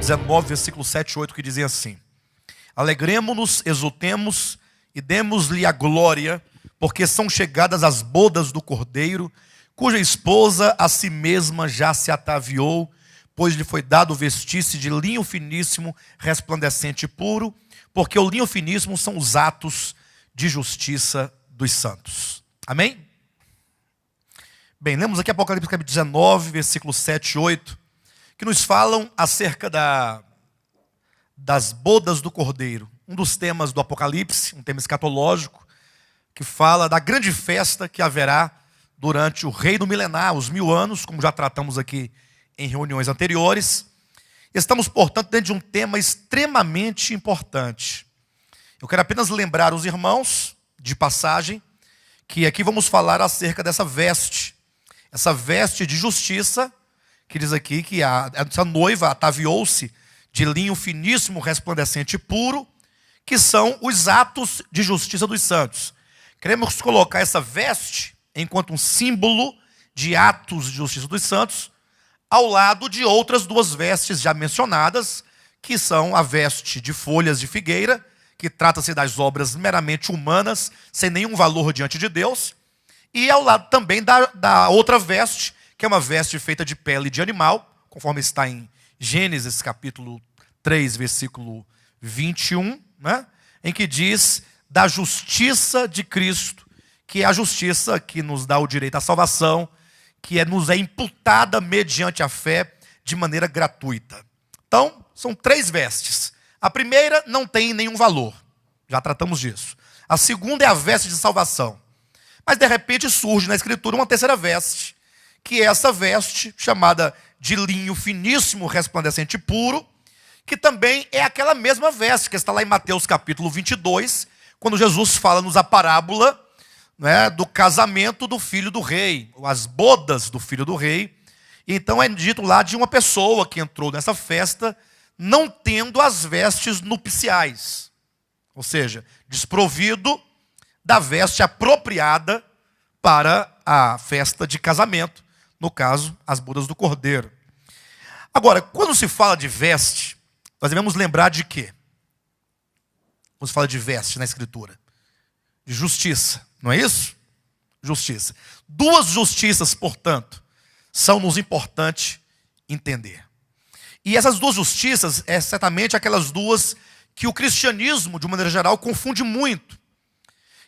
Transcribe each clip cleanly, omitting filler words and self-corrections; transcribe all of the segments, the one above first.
19, versículo 7 e 8, que dizem assim: alegremo-nos, exultemos e demos-lhe a glória, porque são chegadas as bodas do Cordeiro, cuja esposa a si mesma já se ataviou, pois lhe foi dado vestir-se de linho finíssimo, resplandecente e puro, porque o linho finíssimo são os atos de justiça dos santos. Amém? Bem, lemos aqui Apocalipse capítulo 19, versículos 7 e 8, que nos falam acerca das bodas do Cordeiro. Um dos temas do Apocalipse, um tema escatológico, que fala da grande festa que haverá durante o reino milenar, os 1000 anos, como já tratamos aqui em reuniões anteriores. Estamos, portanto, dentro de um tema extremamente importante. Eu quero apenas lembrar os irmãos, de passagem, que aqui vamos falar acerca dessa veste. Essa veste de justiça, que diz aqui que essa noiva ataviou-se de linho finíssimo, resplandecente e puro, que são os atos de justiça dos santos. Queremos colocar essa veste enquanto um símbolo de atos de justiça dos santos, ao lado de outras duas vestes já mencionadas, que são a veste de folhas de figueira, que trata-se das obras meramente humanas, sem nenhum valor diante de Deus, e ao lado também da outra veste, que é uma veste feita de pele de animal, conforme está em Gênesis capítulo 3, versículo 21, né? Em que diz da justiça de Cristo, que é a justiça que nos dá o direito à salvação, que nos é imputada mediante a fé de maneira gratuita. Então, são 3 vestes. A primeira não tem nenhum valor, já tratamos disso. A segunda é a veste de salvação. Mas de repente surge na Escritura uma terceira veste, que é essa veste chamada de linho finíssimo, resplandecente e puro, que também é aquela mesma veste que está lá em Mateus capítulo 22, quando Jesus fala-nos a parábola, né, do casamento do filho do rei, as bodas do filho do rei. Então é dito lá de uma pessoa que entrou nessa festa não tendo as vestes nupciais, ou seja, desprovido da veste apropriada para a festa de casamento, no caso, as bodas do Cordeiro. Agora, quando se fala de veste, nós devemos lembrar de quê? Quando se fala de veste na Escritura, de justiça, não é isso? Justiça. 2 justiças, portanto, são-nos importante entender. E essas 2 justiças é certamente aquelas 2 que o cristianismo, de maneira geral, confunde muito.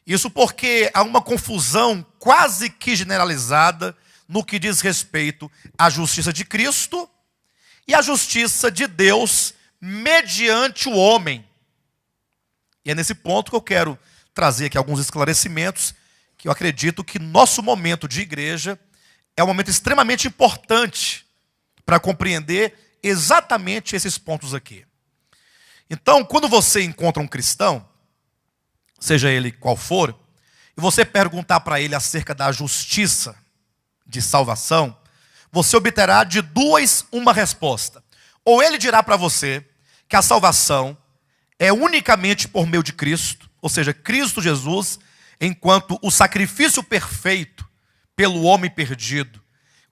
Isso porque há uma confusão quase que generalizada no que diz respeito à justiça de Cristo e à justiça de Deus mediante o homem. E é nesse ponto que eu quero trazer aqui alguns esclarecimentos, que eu acredito que nosso momento de igreja é um momento extremamente importante para compreender exatamente esses pontos aqui. Então, quando você encontra um cristão, seja ele qual for, e você perguntar para ele acerca da justiça de salvação, você obterá de 2 uma resposta. Ou ele dirá para você que a salvação é unicamente por meio de Cristo, ou seja, Cristo Jesus, enquanto o sacrifício perfeito pelo homem perdido,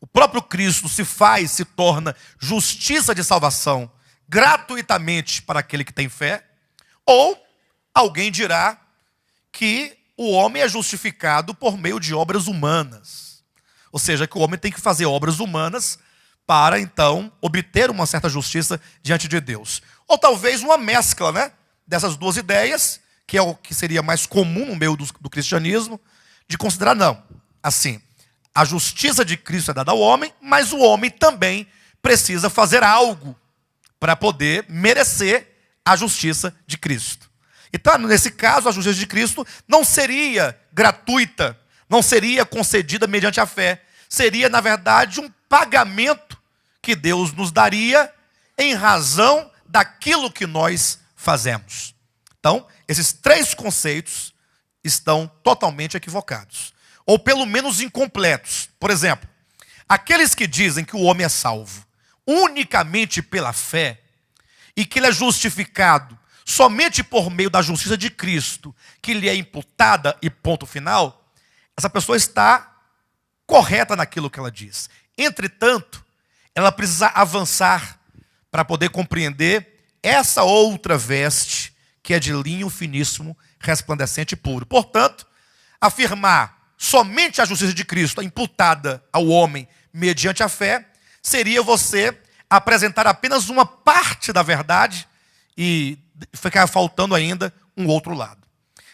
o próprio Cristo se torna justiça de salvação gratuitamente para aquele que tem fé. Ou alguém dirá que o homem é justificado por meio de obras humanas, ou seja, que o homem tem que fazer obras humanas para então obter uma certa justiça diante de Deus. Ou talvez uma mescla, né, dessas 2 ideias, que é o que seria mais comum no meio do cristianismo, de considerar não, assim, a justiça de Cristo é dada ao homem, mas o homem também precisa fazer algo para poder merecer a justiça de Cristo. Então, nesse caso, a justiça de Cristo não seria gratuita, não seria concedida mediante a fé. Seria, na verdade, um pagamento que Deus nos daria em razão daquilo que nós fazemos. Então, esses 3 conceitos estão totalmente equivocados, ou pelo menos incompletos. Por exemplo, aqueles que dizem que o homem é salvo unicamente pela fé e que ele é justificado somente por meio da justiça de Cristo, que lhe é imputada e ponto final, essa pessoa está correta naquilo que ela diz. Entretanto, ela precisa avançar para poder compreender essa outra veste que é de linho finíssimo, resplandecente e puro. Portanto, afirmar somente a justiça de Cristo imputada ao homem mediante a fé seria você apresentar apenas uma parte da verdade e ficar faltando ainda um outro lado.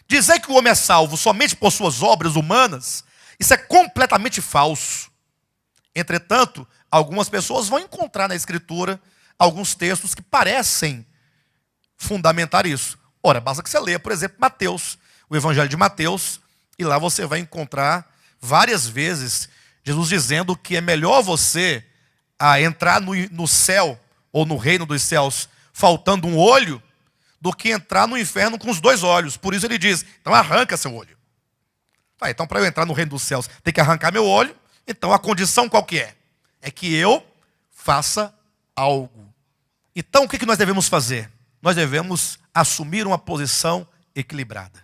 Dizer que o homem é salvo somente por suas obras humanas, isso é completamente falso. Entretanto, algumas pessoas vão encontrar na Escritura alguns textos que parecem fundamentar isso. Ora, basta que você leia, por exemplo, Mateus, o Evangelho de Mateus, e lá você vai encontrar várias vezes Jesus dizendo que é melhor você entrar no céu ou no reino dos céus faltando um olho do que entrar no inferno com os 2 olhos. Por isso ele diz, então arranca seu olho. Então para eu entrar no reino dos céus tem que arrancar meu olho. Então a condição qual que é? É que eu faça algo. Então o que nós devemos fazer? Nós devemos assumir uma posição equilibrada.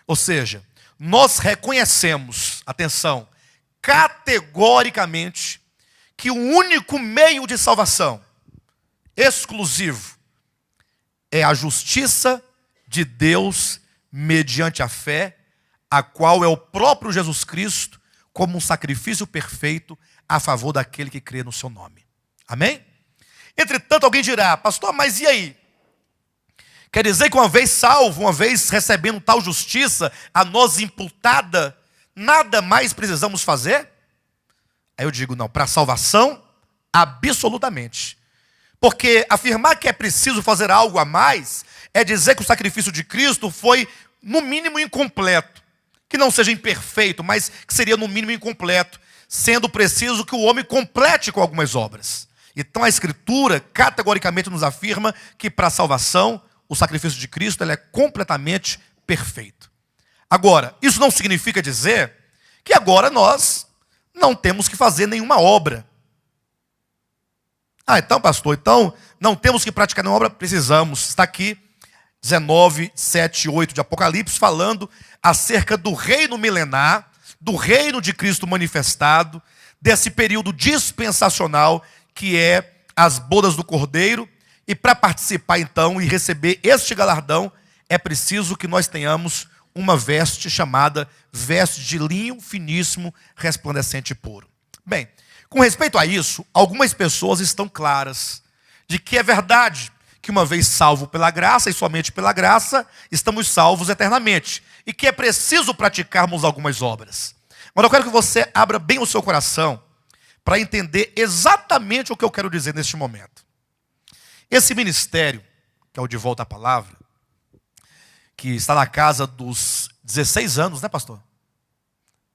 Ou seja, nós reconhecemos, atenção, categoricamente, que o único meio de salvação exclusivo é a justiça de Deus mediante a fé, a qual é o próprio Jesus Cristo, como um sacrifício perfeito a favor daquele que crê no seu nome. Amém? Entretanto, alguém dirá, pastor, mas e aí? Quer dizer que uma vez salvo, uma vez recebendo tal justiça, a nós imputada, nada mais precisamos fazer? Aí eu digo, não, para a salvação, absolutamente. Porque afirmar que é preciso fazer algo a mais, é dizer que o sacrifício de Cristo foi, no mínimo, incompleto. Que não seja imperfeito, mas que seria, no mínimo, incompleto, sendo preciso que o homem complete com algumas obras. Então a Escritura, categoricamente, nos afirma que para a salvação, o sacrifício de Cristo ele é completamente perfeito. Agora, isso não significa dizer que agora nós não temos que fazer nenhuma obra. Então, pastor, então não temos que praticar nenhuma obra? Precisamos. Está aqui 19, 7 e 8 de Apocalipse, falando acerca do reino milenar, do reino de Cristo manifestado, desse período dispensacional que é as bodas do Cordeiro. E para participar então e receber este galardão, é preciso que nós tenhamos uma veste chamada veste de linho finíssimo, resplandecente e puro. Bem, com respeito a isso, algumas pessoas estão claras de que é verdade que uma vez salvo pela graça e somente pela graça, estamos salvos eternamente. E que é preciso praticarmos algumas obras. Mas eu quero que você abra bem o seu coração para entender exatamente o que eu quero dizer neste momento. Esse ministério, que é o De Volta à Palavra, que está na casa dos 16 anos, né, pastor?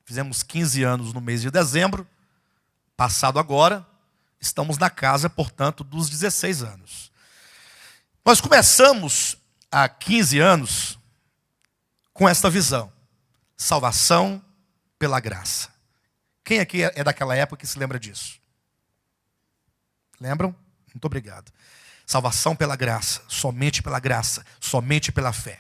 Fizemos 15 anos no mês de dezembro, passado agora, estamos na casa, portanto, dos 16 anos. Nós começamos há 15 anos com esta visão, salvação pela graça. Quem aqui é daquela época que se lembra disso? Lembram? Muito obrigado. Salvação pela graça, somente pela fé.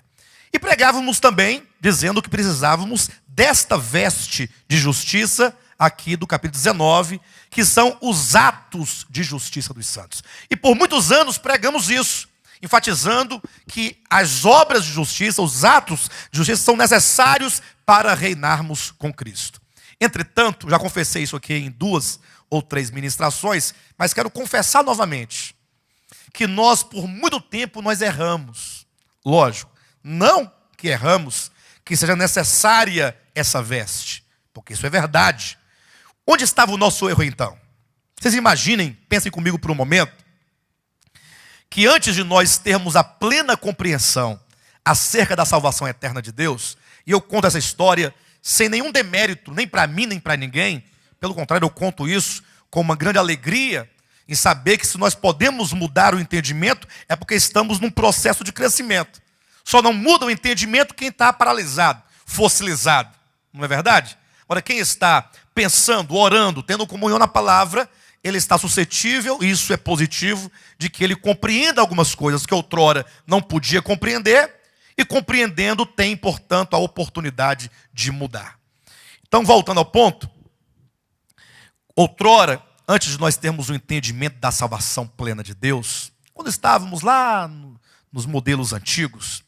E pregávamos também, dizendo que precisávamos desta veste de justiça, aqui do capítulo 19, que são os atos de justiça dos santos. E por muitos anos pregamos isso, enfatizando que as obras de justiça, os atos de justiça são necessários para reinarmos com Cristo. Entretanto, já confessei isso aqui em 2 ou 3 ministrações, mas quero confessar novamente que nós, por muito tempo, nós erramos. Lógico, não que erramos, que seja necessária essa veste, porque isso é verdade. Onde estava o nosso erro então? Vocês imaginem, pensem comigo por um momento, que antes de nós termos a plena compreensão acerca da salvação eterna de Deus, e eu conto essa história sem nenhum demérito, nem para mim, nem para ninguém, pelo contrário, eu conto isso com uma grande alegria, em saber que se nós podemos mudar o entendimento, é porque estamos num processo de crescimento. Só não muda o entendimento quem está paralisado, fossilizado. Não é verdade? Ora, quem está pensando, orando, tendo comunhão na palavra, ele está suscetível, e isso é positivo, de que ele compreenda algumas coisas que outrora não podia compreender, e compreendendo tem, portanto, a oportunidade de mudar. Então, voltando ao ponto, outrora, antes de nós termos o entendimento da salvação plena de Deus, quando estávamos lá nos modelos antigos,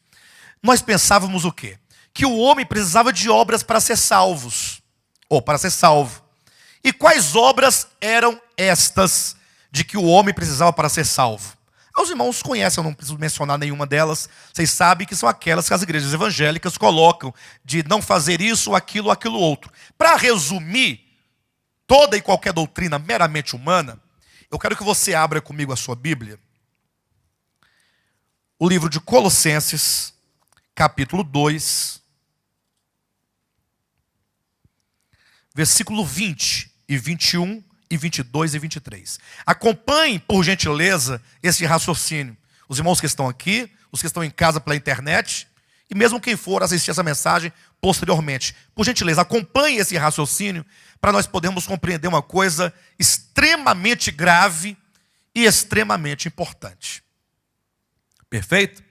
nós pensávamos o quê? Que o homem precisava de obras para ser salvos, ou para ser salvo. E quais obras eram estas de que o homem precisava para ser salvo? Os irmãos conhecem, eu não preciso mencionar nenhuma delas. Vocês sabem que são aquelas que as igrejas evangélicas colocam de não fazer isso, aquilo outro. Para resumir toda e qualquer doutrina meramente humana, eu quero que você abra comigo a sua Bíblia. O livro de Colossenses, capítulo 2, versículo 20 e 21 e 22 e 23. Acompanhe, por gentileza, esse raciocínio. Os irmãos que estão aqui, os que estão em casa pela internet, e mesmo quem for assistir essa mensagem posteriormente. Por gentileza, acompanhe esse raciocínio para nós podermos compreender uma coisa extremamente grave e extremamente importante. Perfeito?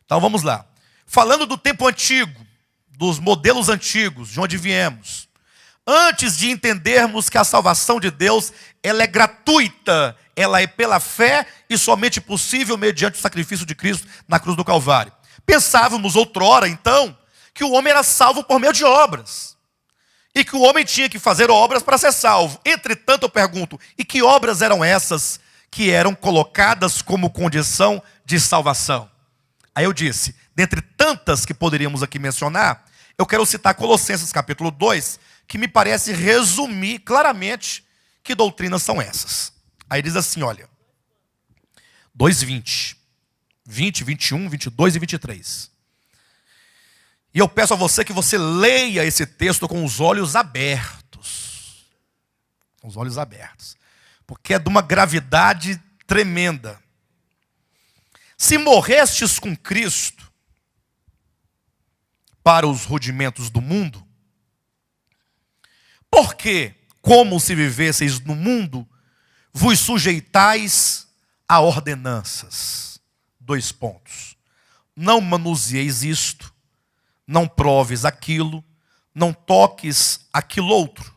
Então vamos lá. Falando do tempo antigo, dos modelos antigos, de onde viemos, antes de entendermos que a salvação de Deus, ela é gratuita, ela é pela fé e somente possível mediante o sacrifício de Cristo na cruz do Calvário. Pensávamos outrora, então, que o homem era salvo por meio de obras. E que o homem tinha que fazer obras para ser salvo. Entretanto, eu pergunto, e que obras eram essas que eram colocadas como condição de salvação? Aí eu disse, dentre tantas que poderíamos aqui mencionar, eu quero citar Colossenses capítulo 2, que me parece resumir claramente que doutrinas são essas. Aí diz assim, olha, 2:20, 20, 21, 22 e 23. E eu peço a você que você leia esse texto com os olhos abertos. Com os olhos abertos. Porque é de uma gravidade tremenda. Se morrestes com Cristo para os rudimentos do mundo, porque, como se vivesseis no mundo, vos sujeitais a ordenanças. 2 pontos. Não manuseeis isto, não proves aquilo, não toques aquilo outro,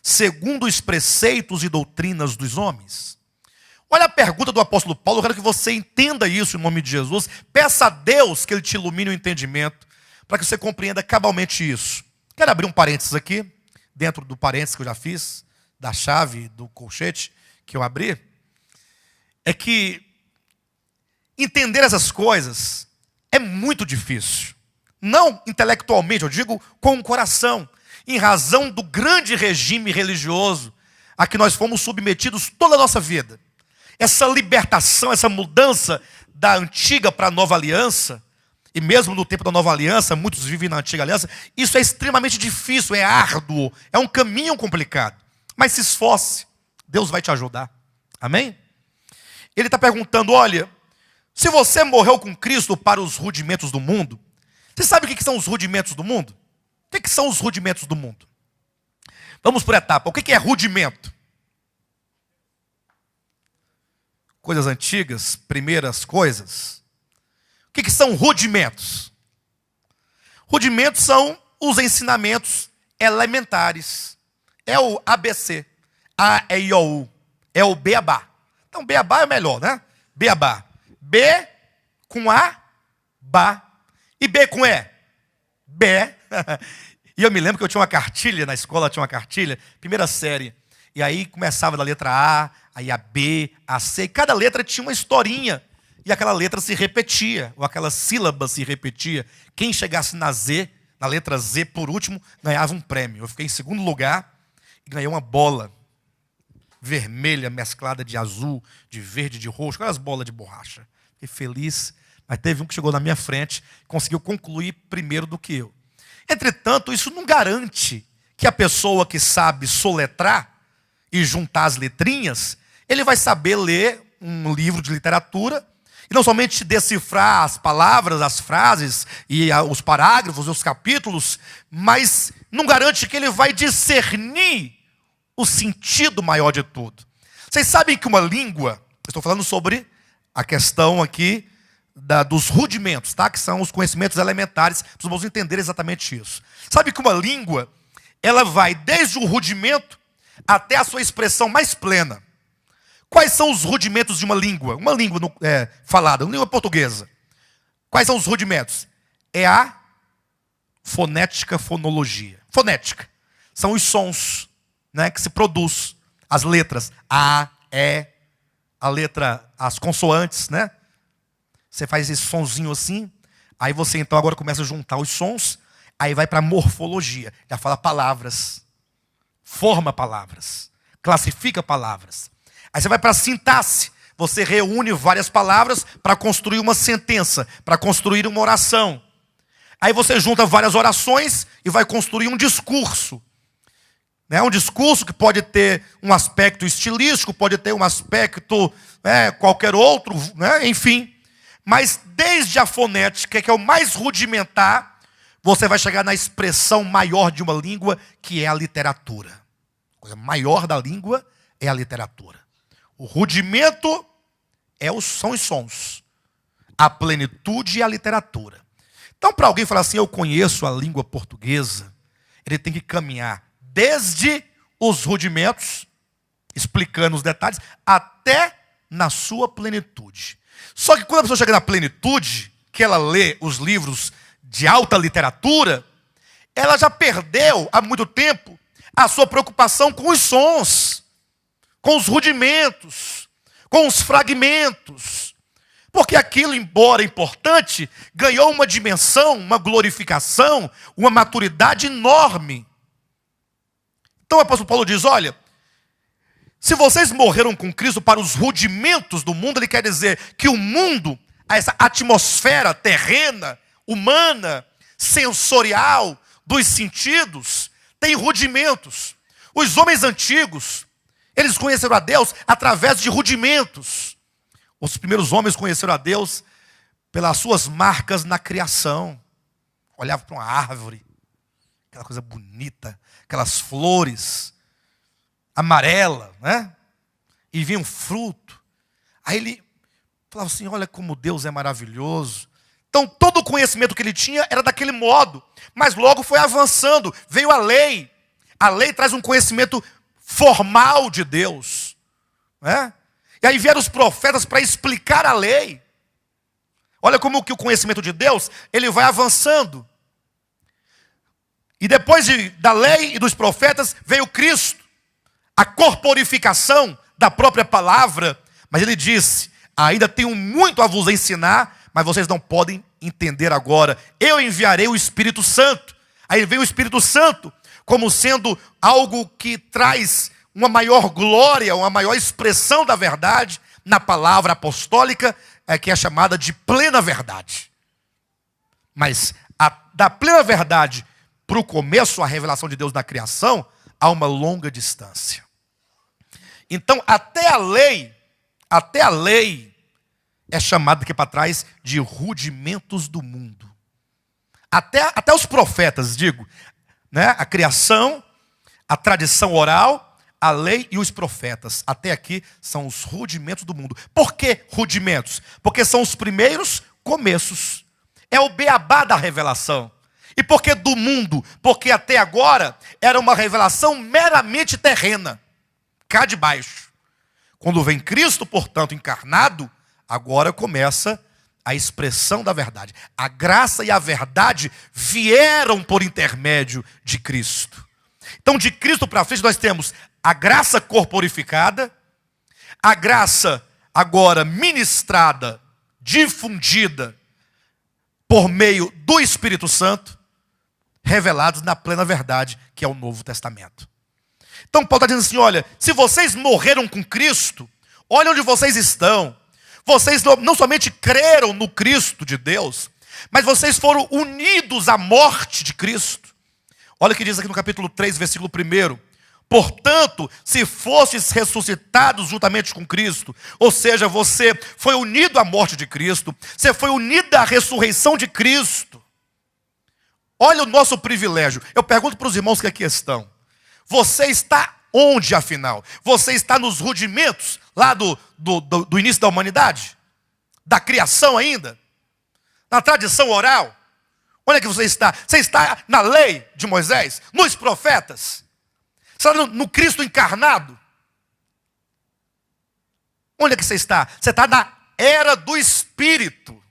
segundo os preceitos e doutrinas dos homens. Olha a pergunta do apóstolo Paulo, eu quero que você entenda isso em nome de Jesus. Peça a Deus que Ele te ilumine o entendimento, para que você compreenda cabalmente isso. Quero abrir um parênteses aqui, dentro do parênteses que eu já fiz, da chave, do colchete que eu abri, é que entender essas coisas é muito difícil. Não intelectualmente, eu digo com o coração, em razão do grande regime religioso a que nós fomos submetidos toda a nossa vida. Essa libertação, essa mudança da antiga para a nova aliança, e mesmo no tempo da nova aliança, muitos vivem na antiga aliança, isso é extremamente difícil, é árduo, é um caminho complicado. Mas se esforce, Deus vai te ajudar. Amém? Ele está perguntando, olha, se você morreu com Cristo para os rudimentos do mundo, você sabe o que são os rudimentos do mundo? O que são os rudimentos do mundo? Vamos por etapa. O que é rudimento? Coisas antigas, primeiras coisas. O que são rudimentos? Rudimentos são os ensinamentos elementares. É o ABC. A, E, I, O, U. É o beabá. Então, beabá é melhor, né? Beabá. B com A, Bá. E B com E? Bé. E eu me lembro que eu tinha uma cartilha, na escola tinha uma cartilha, primeira série. E aí começava da letra A, aí a B, a C. E cada letra tinha uma historinha. E aquela letra se repetia, ou aquela sílaba se repetia. Quem chegasse na Z, na letra Z por último, ganhava um prêmio. Eu fiquei em segundo lugar e ganhei uma bola vermelha mesclada de azul, de verde, de roxo, aquelas bolas de borracha. Fiquei feliz, mas teve um que chegou na minha frente e conseguiu concluir primeiro do que eu. Entretanto, isso não garante que a pessoa que sabe soletrar e juntar as letrinhas, ele vai saber ler um livro de literatura e não somente decifrar as palavras, as frases, e os parágrafos, os capítulos, mas não garante que ele vai discernir o sentido maior de tudo. Vocês sabem que uma língua, estou falando sobre a questão aqui dos rudimentos, tá? Que são os conhecimentos elementares, para os irmãos entenderem exatamente isso. Sabe que uma língua, ela vai desde o rudimento até a sua expressão mais plena. Quais são os rudimentos de uma língua? Uma língua falada, uma língua portuguesa. Quais são os rudimentos? É a fonética, fonologia. Fonética são os sons, né, que se produz. As letras A, E, a letra, as consoantes, né? Você faz esse sonzinho assim, aí você então agora começa a juntar os sons, aí vai para a morfologia, já fala palavras, forma palavras, classifica palavras. Aí você vai para a sintaxe, você reúne várias palavras para construir uma sentença, para construir uma oração. Aí você junta várias orações e vai construir um discurso. Um discurso que pode ter um aspecto estilístico, pode ter um aspecto qualquer outro, enfim. Mas desde a fonética, que é o mais rudimentar, você vai chegar na expressão maior de uma língua, que é a literatura. A coisa maior da língua é a literatura. O rudimento são os sons. A plenitude é a literatura. Então, para alguém falar assim, eu conheço a língua portuguesa, ele tem que caminhar desde os rudimentos, explicando os detalhes, até na sua plenitude. Só que quando a pessoa chega na plenitude, que ela lê os livros de alta literatura, ela já perdeu há muito tempo a sua preocupação com os sons, com os rudimentos, com os fragmentos. Porque aquilo, embora importante, ganhou uma dimensão, uma glorificação, uma maturidade enorme. Então o apóstolo Paulo diz, olha, se vocês morreram com Cristo para os rudimentos do mundo, ele quer dizer que o mundo, essa atmosfera terrena, humana, sensorial, dos sentidos, tem rudimentos. Os homens antigos, eles conheceram a Deus através de rudimentos. Os primeiros homens conheceram a Deus pelas suas marcas na criação. Olhava para uma árvore, aquela coisa bonita, aquelas flores amarela, né? E vinha um fruto. Aí ele falava assim, olha como Deus é maravilhoso. Então todo o conhecimento que ele tinha era daquele modo. Mas logo foi avançando, veio a lei. A lei traz um conhecimento formal de Deus, né? E aí vieram os profetas para explicar a lei. Olha como que o conhecimento de Deus, ele vai avançando. E depois da lei e dos profetas, veio Cristo. A corporificação da própria palavra. Mas ele disse, ainda tenho muito a vos ensinar, mas vocês não podem entender agora. Eu enviarei o Espírito Santo. Aí veio o Espírito Santo como sendo algo que traz uma maior glória, uma maior expressão da verdade na palavra apostólica, que é chamada de plena verdade. Mas da plena verdade para o começo, a revelação de Deus na criação, há uma longa distância. Então, até a lei é chamada aqui para trás de rudimentos do mundo. Até os profetas, digo, né? A criação, a tradição oral, a lei e os profetas. Até aqui são os rudimentos do mundo. Por que rudimentos? Porque são os primeiros começos. É o beabá da revelação. E por que do mundo? Porque até agora era uma revelação meramente terrena. Cá de baixo. Quando vem Cristo, portanto, encarnado, agora começa a expressão da verdade. A graça e a verdade vieram por intermédio de Cristo. Então, de Cristo para frente, nós temos a graça corporificada, a graça agora ministrada, difundida por meio do Espírito Santo, revelados na plena verdade, que é o Novo Testamento. Então Paulo está dizendo assim, olha, se vocês morreram com Cristo, olha onde vocês estão. Vocês não somente creram no Cristo de Deus, mas vocês foram unidos à morte de Cristo. Olha o que diz aqui no capítulo 3, versículo 1. Portanto, se fostes ressuscitados juntamente com Cristo, ou seja, você foi unido à morte de Cristo, você foi unido à ressurreição de Cristo. Olha o nosso privilégio. Eu pergunto para os irmãos que aqui estão. Você está onde, afinal? Você está nos rudimentos lá do início da humanidade? Da criação ainda? Na tradição oral? Onde é que você está? Você está na lei de Moisés? Nos profetas? Você está no Cristo encarnado? Onde é que você está? Você está na era do Espírito.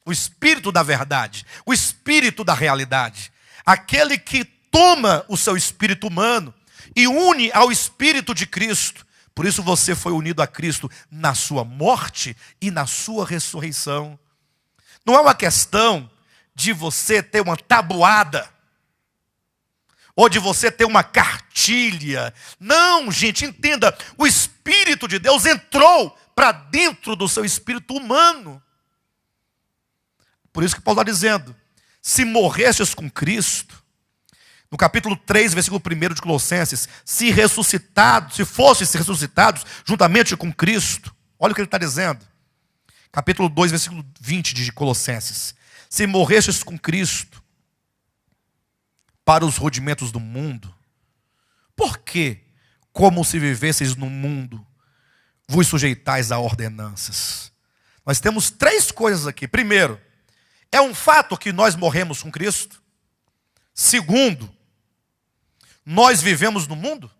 O Espírito da verdade. O Espírito da realidade. Aquele que toma o seu espírito humano e une ao Espírito de Cristo. Por isso você foi unido a Cristo na sua morte e na sua ressurreição. Não é uma questão de você ter uma tabuada, ou de você ter uma cartilha. Não, gente, entenda, o Espírito de Deus entrou para dentro do seu espírito humano. Por isso que Paulo está dizendo, se morrestes com Cristo, no capítulo 3, versículo 1 de Colossenses, se fostes ressuscitados juntamente com Cristo, olha o que ele está dizendo. Capítulo 2, versículo 20 de Colossenses. Se morrestes com Cristo para os rudimentos do mundo, por que, como se vivesseis no mundo, vos sujeitais a ordenanças? Nós temos 3 coisas aqui. Primeiro, é um fato que nós morremos com Cristo. Segundo, nós vivemos no mundo?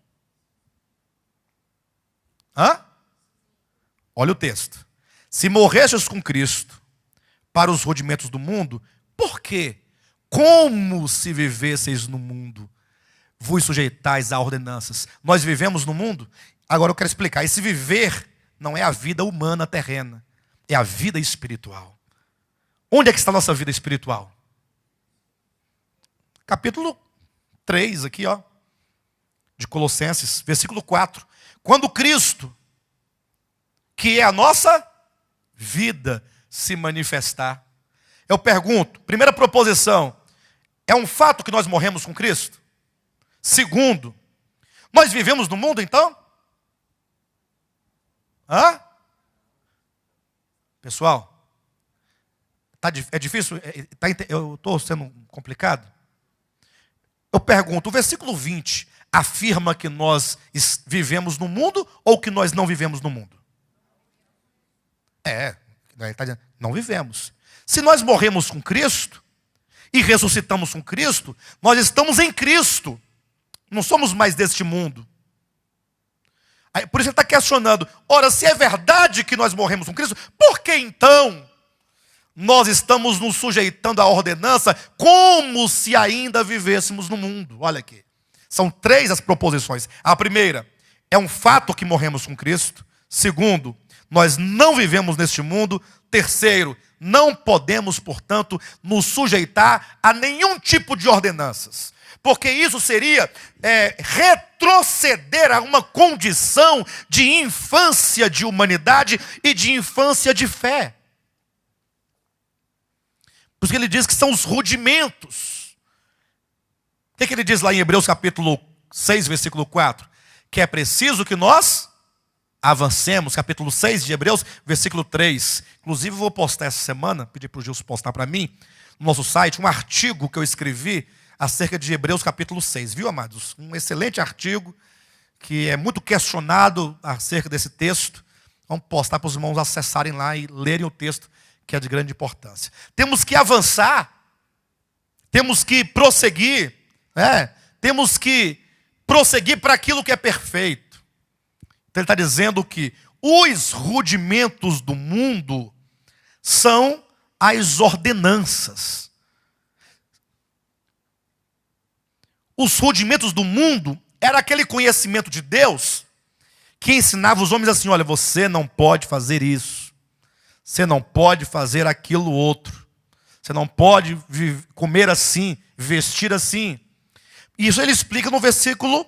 Olha o texto. Se morrestes com Cristo para os rudimentos do mundo, por quê? Como se vivesseis no mundo, vos sujeitais a ordenanças. Nós vivemos no mundo? Agora eu quero explicar. Esse viver não é a vida humana terrena, é a vida espiritual. Onde é que está a nossa vida espiritual? Capítulo 3 aqui, ó, de Colossenses, versículo 4. Quando Cristo, que é a nossa vida, se manifestar. Eu pergunto, primeira proposição, é um fato que nós morremos com Cristo? Segundo, nós vivemos no mundo então? Pessoal, é difícil? Eu estou sendo complicado? Eu pergunto, o versículo 20 afirma que nós vivemos no mundo ou que nós não vivemos no mundo? Ele está dizendo, não vivemos. Se nós morremos com Cristo e ressuscitamos com Cristo, nós estamos em Cristo. Não somos mais deste mundo. Por isso ele está questionando. Ora, se é verdade que nós morremos com Cristo, por que então nós estamos nos sujeitando à ordenança como se ainda vivêssemos no mundo? Olha aqui. São 3 as proposições. A primeira, é um fato que morremos com Cristo. Segundo, nós não vivemos neste mundo. Terceiro, não podemos, portanto, nos sujeitar a nenhum tipo de ordenanças. Porque isso seria retroceder a uma condição de infância de humanidade e de infância de fé. Por isso que ele diz que são os rudimentos. O que ele diz lá em Hebreus capítulo 6, versículo 4? Que é preciso que nós avancemos, capítulo 6 de Hebreus, versículo 3. Inclusive eu vou postar essa semana, pedir para o Gilson postar para mim, no nosso site, um artigo que eu escrevi acerca de Hebreus capítulo 6. Viu, amados? Um excelente artigo, que é muito questionado acerca desse texto. Vamos postar para os irmãos acessarem lá e lerem o texto, que é de grande importância. Temos que avançar, temos que prosseguir, temos que prosseguir para aquilo que é perfeito. Então ele está dizendo que os rudimentos do mundo são as ordenanças. Os rudimentos do mundo era aquele conhecimento de Deus que ensinava os homens assim, olha, você não pode fazer isso. Você não pode fazer aquilo outro. Você não pode comer assim, vestir assim. Isso ele explica no versículo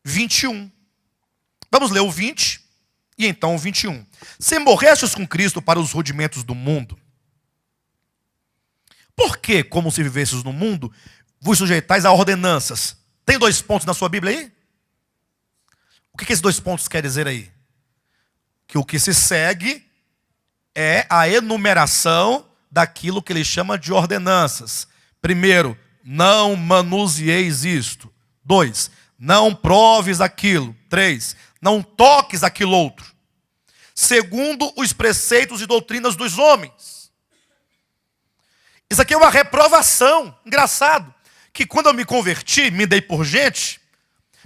21. Vamos ler o 20 e então o 21. Se morrestes com Cristo para os rudimentos do mundo, por que, como se vivesses no mundo, vos sujeitais a ordenanças? Tem 2 pontos na sua Bíblia aí? O que esses 2 pontos querem dizer aí? Que o que se segue é a enumeração daquilo que ele chama de ordenanças. Primeiro, não manuseeis isto. 2, não proves aquilo. 3, não toques aquilo outro. Segundo os preceitos e doutrinas dos homens. Isso aqui é uma reprovação. Engraçado, que quando eu me converti, me dei por gente,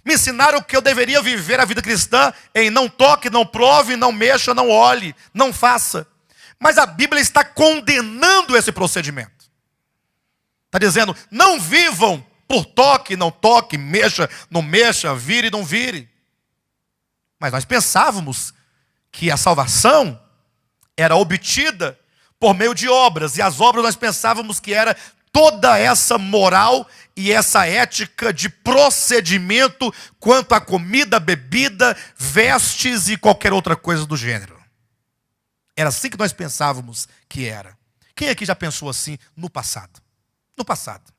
Me ensinaram que eu deveria viver a vida cristã em não toque, não prove, não mexa, não olhe, não faça. Mas a Bíblia está condenando esse procedimento. Está dizendo, não vivam por toque, não toque, mexa, não mexa, vire, não vire. Mas nós pensávamos que a salvação era obtida por meio de obras. E as obras nós pensávamos que era toda essa moral e essa ética de procedimento quanto a comida, bebida, vestes e qualquer outra coisa do gênero. Era assim que nós pensávamos que era. Quem aqui já pensou assim no passado? No passado.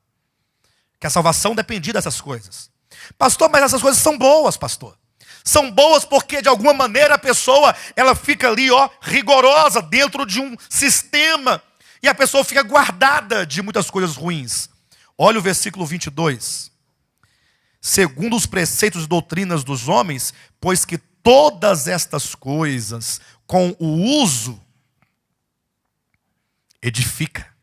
Que a salvação dependia dessas coisas. Pastor, mas essas coisas são boas, pastor. São boas porque de alguma maneira a pessoa, ela fica ali, rigorosa dentro de um sistema. E a pessoa fica guardada de muitas coisas ruins. Olha o versículo 22. Segundo os preceitos e doutrinas dos homens, pois que todas estas coisas, com o uso, edifica.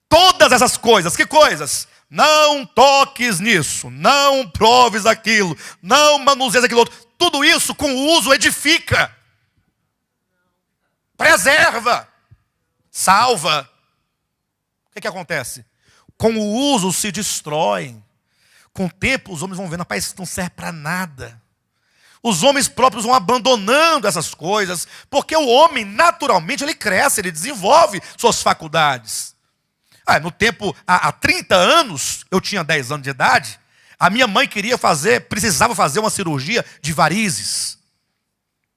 Todas essas coisas, que coisas? Não toques nisso, não proves aquilo, não manuseias aquilo outro. Tudo isso com o uso edifica, preserva, salva. O que acontece? Com o uso se destroem. Com o tempo os homens vão vendo, rapaz, isso não serve para nada. Os homens próprios vão abandonando essas coisas, porque o homem naturalmente ele cresce, ele desenvolve suas faculdades. No tempo, há 30 anos, eu tinha 10 anos de idade, a minha mãe precisava fazer uma cirurgia de varizes.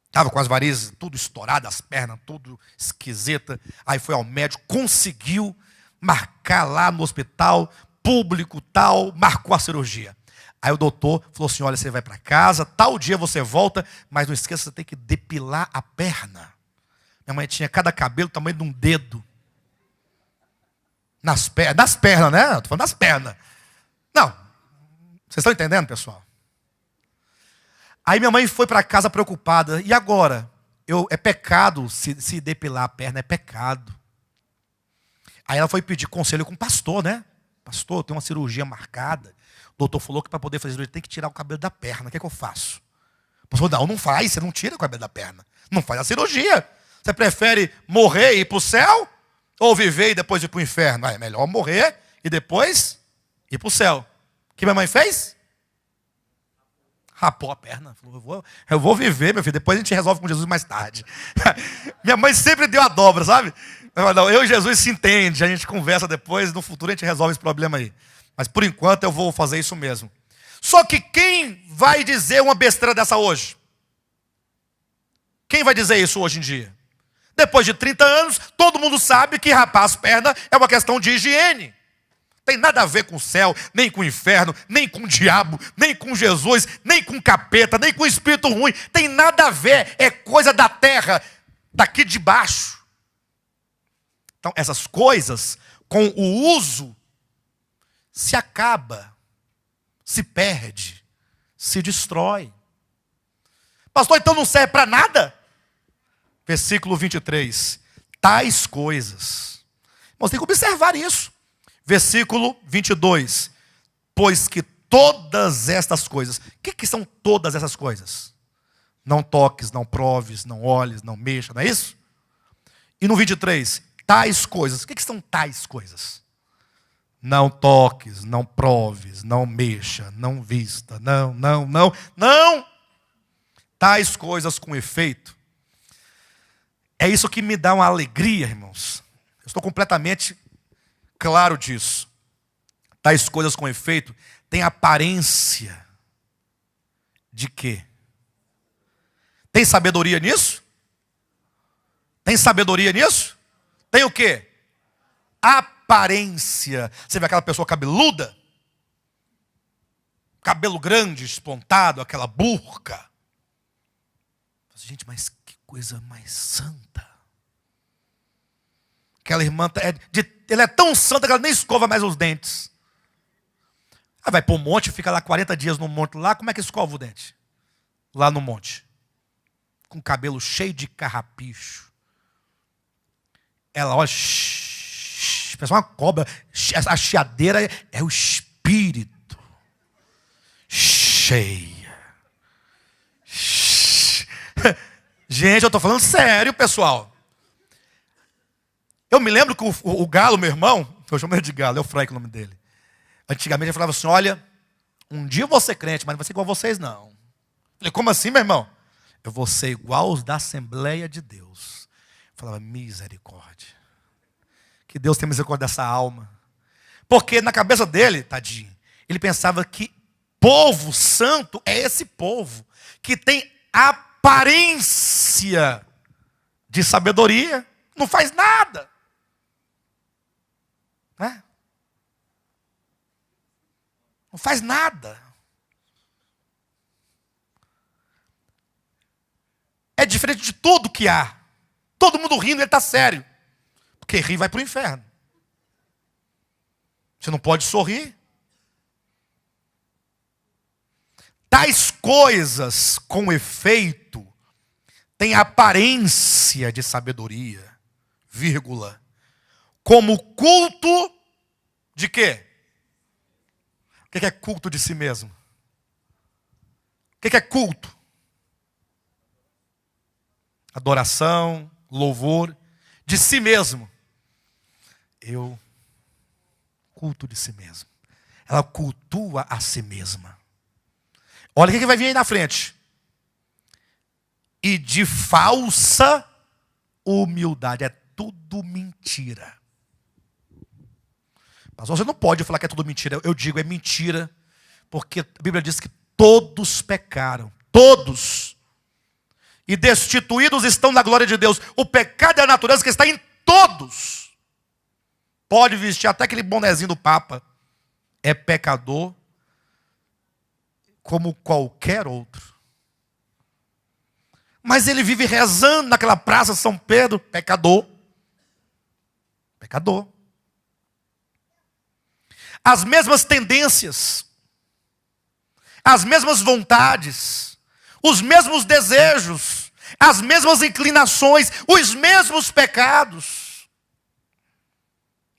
Estava com as varizes tudo estouradas, as pernas tudo esquisita. Aí foi ao médico, conseguiu marcar lá no hospital público tal, marcou a cirurgia. Aí o doutor falou assim, olha, você vai para casa, tal dia você volta, mas não esqueça, você tem que depilar a perna. Minha mãe tinha cada cabelo do tamanho de um dedo. Das pernas, né? Estou falando das pernas. Não. Vocês estão entendendo, pessoal? Aí minha mãe foi para casa preocupada. E agora? É pecado se depilar a perna, é pecado. Aí ela foi pedir conselho com o pastor, né? Pastor, tem uma cirurgia marcada. O doutor falou que para poder fazer cirurgia tem que tirar o cabelo da perna. O que é que eu faço? O pastor, não faz, você não tira o cabelo da perna. Não faz a cirurgia. Você prefere morrer e ir para o céu? Ou viver e depois ir para o inferno? É melhor morrer e depois ir para o céu. O que minha mãe fez? Rapou a perna. Falou, eu vou viver, meu filho. Depois a gente resolve com Jesus mais tarde. Minha mãe sempre deu a dobra, sabe? Eu e Jesus se entende. A gente conversa depois. No futuro a gente resolve esse problema aí. Mas por enquanto eu vou fazer isso mesmo. Só que quem vai dizer uma besteira dessa hoje? Quem vai dizer isso hoje em dia? Depois de 30 anos, todo mundo sabe que rapar as pernas é uma questão de higiene. Tem nada a ver com o céu, nem com o inferno, nem com o diabo, nem com Jesus, nem com o capeta, nem com o espírito ruim. Tem nada a ver, é coisa da terra, daqui de baixo. Então, essas coisas, com o uso, se acaba, se perde, se destrói. Pastor, então não serve para nada? Versículo 23. Tais coisas. Nós temos que observar isso. Versículo 22. Pois que todas estas coisas. O que são todas essas coisas? Não toques, não proves, não olhes, não mexa, não é isso? E no 23. Tais coisas. O que são tais coisas? Não toques, não proves, não mexa, não vista, não. Tais coisas com efeito. É isso que me dá uma alegria, irmãos. Eu estou completamente claro disso. Tais coisas com efeito têm aparência de quê? Tem sabedoria nisso? Tem sabedoria nisso? Tem o quê? Aparência. Você vê aquela pessoa cabeluda? Cabelo grande, espontado, aquela burca. Gente, mas que coisa mais santa. Aquela irmã, ela é tão santa que ela nem escova mais os dentes. Ela vai para o monte, fica lá 40 dias no monte lá, como é que escova o dente? Lá no monte. Com o cabelo cheio de carrapicho. Ela olha, parece uma cobra. A chiadeira é o espírito. cheia. Gente, eu estou falando sério, pessoal. Eu me lembro que o Galo, meu irmão, eu chamo ele de Galo, é o Frank o nome dele. Antigamente ele falava assim, olha, um dia eu vou ser crente, mas não vai ser igual a vocês não. Eu falei, como assim, meu irmão? Eu vou ser igual os da Assembleia de Deus. Eu falava, misericórdia. Que Deus tenha misericórdia dessa alma. Porque na cabeça dele, tadinho, ele pensava que povo santo é esse povo que tem aparência de sabedoria, não faz nada. Né? Não faz nada. É diferente de tudo que há. Todo mundo rindo, ele está sério. Porque rir vai para o inferno. Você não pode sorrir. Tais coisas com efeito têm aparência de sabedoria, vírgula, como culto de quê? O que é culto de si mesmo? O que é culto? Adoração, louvor de si mesmo. Culto de si mesmo. Ela cultua a si mesma. Olha o que vai vir aí na frente. E de falsa humildade. É tudo mentira. Mas você não pode falar que é tudo mentira. Eu digo é mentira. Porque a Bíblia diz que todos pecaram. Todos. E destituídos estão da glória de Deus. O pecado é a natureza que está em todos. Pode vestir até aquele bonezinho do Papa. É pecador como qualquer outro. Mas ele vive rezando naquela praça São Pedro. Pecador. Pecador. As mesmas tendências. As mesmas vontades. Os mesmos desejos. As mesmas inclinações. Os mesmos pecados.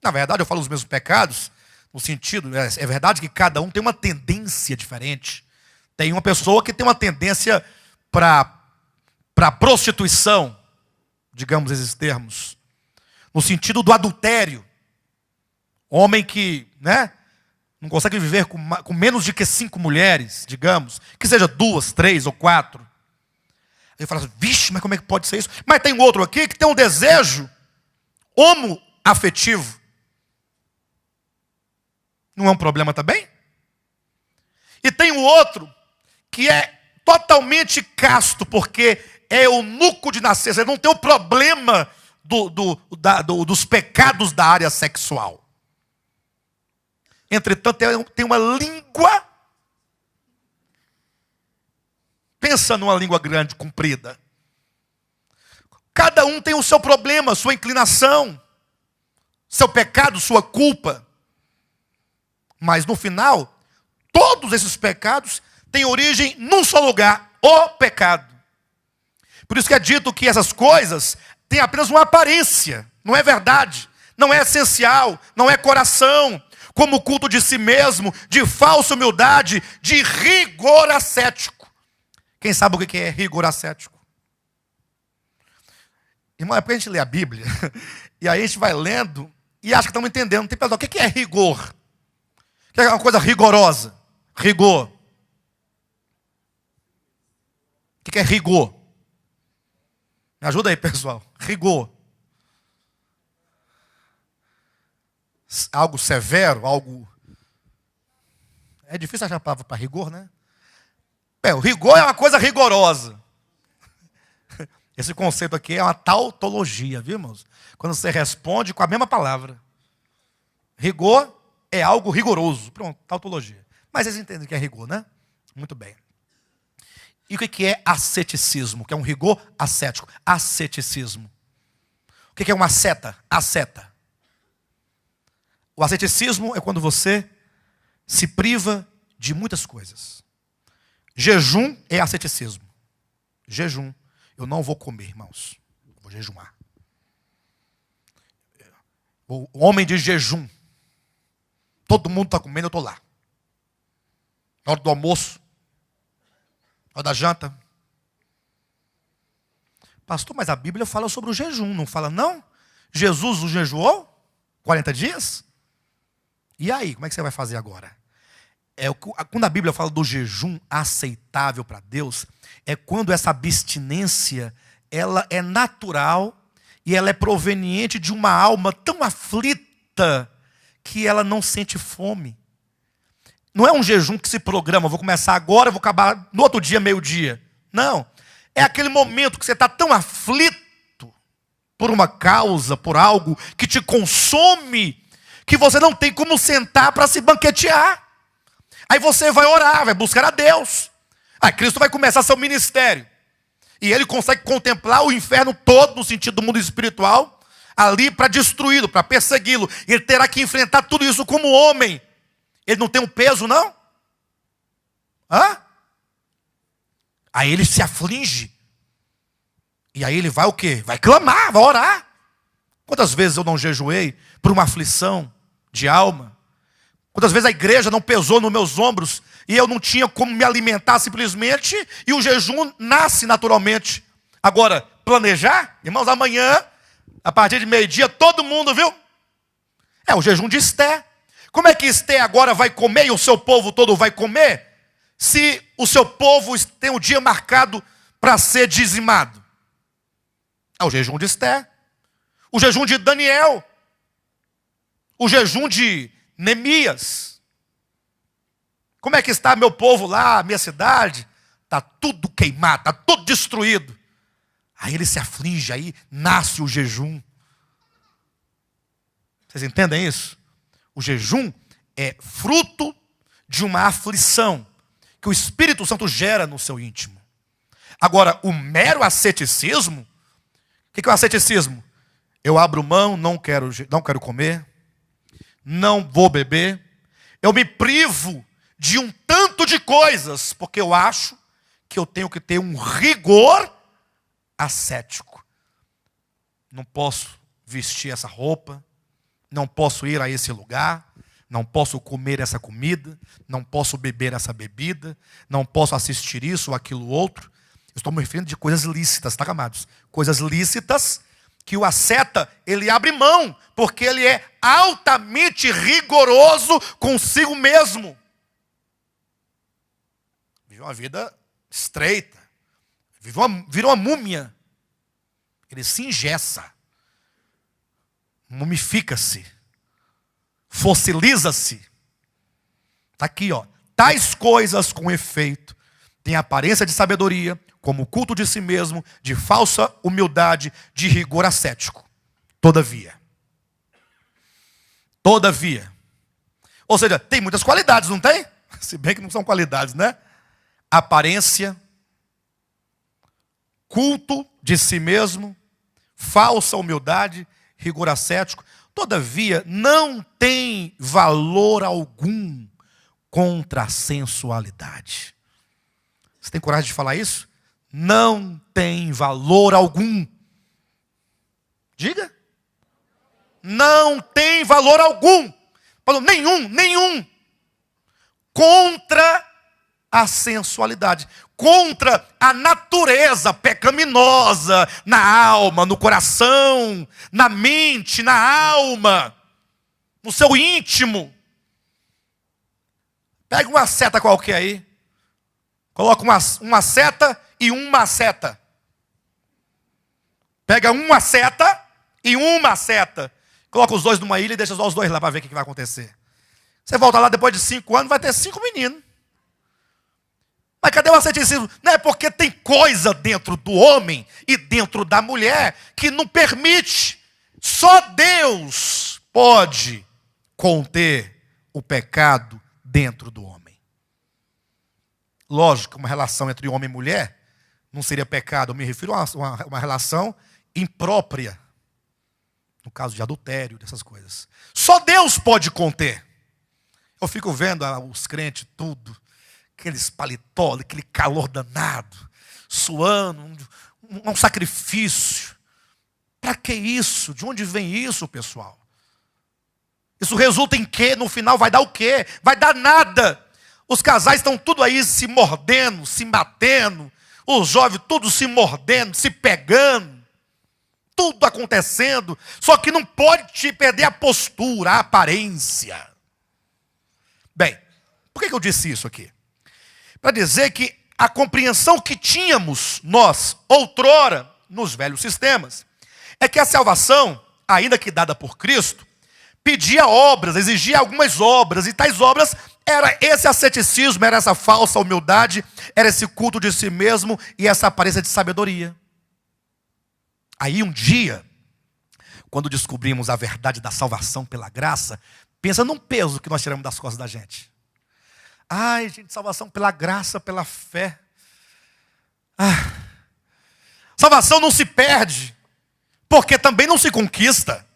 Na verdade, eu falo os mesmos pecados, no sentido, é verdade que cada um tem uma tendência diferente. Tem uma pessoa que tem uma tendência para prostituição, digamos esses termos, no sentido do adultério. Homem que, não consegue viver com menos de que 5 mulheres, digamos, que seja 2, 3 ou 4. Aí eu falo assim, vixe, mas como é que pode ser isso? Mas tem outro aqui que tem um desejo homoafetivo. Não é um problema também? E tem o outro que é totalmente casto, porque é eunuco de nascença, ele não tem o problema dos pecados da área sexual. Entretanto, tem uma língua, pensa numa língua grande, comprida. Cada um tem o seu problema, sua inclinação, seu pecado, sua culpa. Mas no final, todos esses pecados têm origem num só lugar, o pecado. Por isso que é dito que essas coisas têm apenas uma aparência, não é verdade, não é essencial, não é coração, como o culto de si mesmo, de falsa humildade, de rigor ascético. Quem sabe o que é rigor ascético? Irmão, é porque a gente lê a Bíblia, e aí a gente vai lendo, e acha que estamos entendendo. Não tem pessoal, o que é rigor? O que é uma coisa rigorosa? Rigor. O que é rigor? Me ajuda aí, pessoal. Rigor. Algo severo, algo... É difícil achar a palavra para rigor, né? O rigor é uma coisa rigorosa. Esse conceito aqui é uma tautologia, viu, irmãos? Quando você responde com a mesma palavra. Rigor é algo rigoroso. Pronto, tautologia. Mas vocês entendem o que é rigor, né? Muito bem. E o que é asceticismo? Que é um rigor ascético. Asceticismo. O que é uma asceta? Asceta. O asceticismo é quando você se priva de muitas coisas. Jejum é asceticismo. Jejum. Eu não vou comer, irmãos. Eu vou jejuar. O homem de jejum. Todo mundo está comendo, eu estou lá. Na hora do almoço, hora da janta. Pastor, mas a Bíblia fala sobre o jejum, não fala não? Jesus o jejuou 40 dias? E aí, como é que você vai fazer agora? Quando a Bíblia fala do jejum aceitável para Deus, é quando essa abstinência, ela é natural e ela é proveniente de uma alma tão aflita que ela não sente fome. Não é um jejum que se programa, vou começar agora, vou acabar no outro dia, meio-dia. Não. É aquele momento que você está tão aflito por uma causa, por algo que te consome, que você não tem como sentar para se banquetear. Aí você vai orar, vai buscar a Deus. Aí Cristo vai começar seu ministério. E ele consegue contemplar o inferno todo, no sentido do mundo espiritual, ali para destruí-lo, para persegui-lo. Ele terá que enfrentar tudo isso como homem. Ele não tem um peso, não? Hã? Aí ele se aflige. E aí ele vai o quê? Vai clamar, vai orar. Quantas vezes eu não jejuei por uma aflição de alma? Quantas vezes a igreja não pesou nos meus ombros e eu não tinha como me alimentar simplesmente e o jejum nasce naturalmente. Agora, planejar? Irmãos, amanhã, a partir de meio-dia, todo mundo, viu? É o jejum de Esté. Como é que Esté agora vai comer e o seu povo todo vai comer? Se o seu povo tem um dia marcado para ser dizimado. É o jejum de Esté. O jejum de Daniel. O jejum de Neemias. Como é que está meu povo lá, minha cidade? Está tudo queimado, está tudo destruído. Aí ele se aflige, aí nasce o jejum. Vocês entendem isso? O jejum é fruto de uma aflição que o Espírito Santo gera no seu íntimo. Agora, o mero asceticismo, o que é o asceticismo? Eu abro mão, não quero comer, não vou beber, eu me privo de um tanto de coisas, porque eu acho que eu tenho que ter um rigor ascético. Não posso vestir essa roupa, não posso ir a esse lugar, não posso comer essa comida, não posso beber essa bebida, não posso assistir isso ou aquilo outro. Eu estou me referindo de coisas lícitas, tá, amados? Coisas lícitas que o asceta, ele abre mão, porque ele é altamente rigoroso consigo mesmo. Vive uma vida estreita, vira uma múmia. Ele se engessa, mumifica-se, fossiliza-se. Está aqui, ó. Tais coisas com efeito têm aparência de sabedoria, como o culto de si mesmo, de falsa humildade, de rigor ascético. Todavia. Ou seja, tem muitas qualidades, não tem? Se bem que não são qualidades, né? Aparência, culto de si mesmo, falsa humildade, rigor ascético. Todavia, não tem valor algum contra a sensualidade. Você tem coragem de falar isso? Não tem valor algum. Diga. Não tem valor algum. Falou, nenhum. Contra a sensualidade. Contra a natureza pecaminosa na alma, no coração, na mente, na alma, no seu íntimo. Pega uma seta qualquer aí. Coloca uma seta e uma seta. Pega uma seta e uma seta. Coloca os dois numa ilha e deixa só os dois lá para ver o que vai acontecer. Você volta lá depois de 5 anos, vai ter 5 meninos. Mas cadê o asceticismo? Não é porque tem coisa dentro do homem e dentro da mulher que não permite. Só Deus pode conter o pecado dentro do homem. Lógico que uma relação entre homem e mulher não seria pecado. Eu me refiro a uma relação imprópria. No caso de adultério, dessas coisas. Só Deus pode conter. Eu fico vendo os crentes tudo, aqueles paletó, aquele calor danado, suando, um sacrifício. Para que isso? De onde vem isso, pessoal? Isso resulta em quê? No final vai dar o quê? Vai dar nada. Os casais estão tudo aí se mordendo, se batendo. Os jovens tudo se mordendo, se pegando. Tudo acontecendo. Só que não pode te perder a postura, a aparência. Bem, por que eu disse isso aqui? Para dizer que a compreensão que tínhamos nós, outrora, nos velhos sistemas, é que a salvação, ainda que dada por Cristo, pedia obras, exigia algumas obras, e tais obras era esse asceticismo, era essa falsa humildade, era esse culto de si mesmo e essa aparência de sabedoria. Aí um dia, quando descobrimos a verdade da salvação pela graça, pensa num peso que nós tiramos das costas da gente. Ai, gente, salvação pela graça, pela fé. Salvação não se perde, porque também não se conquista.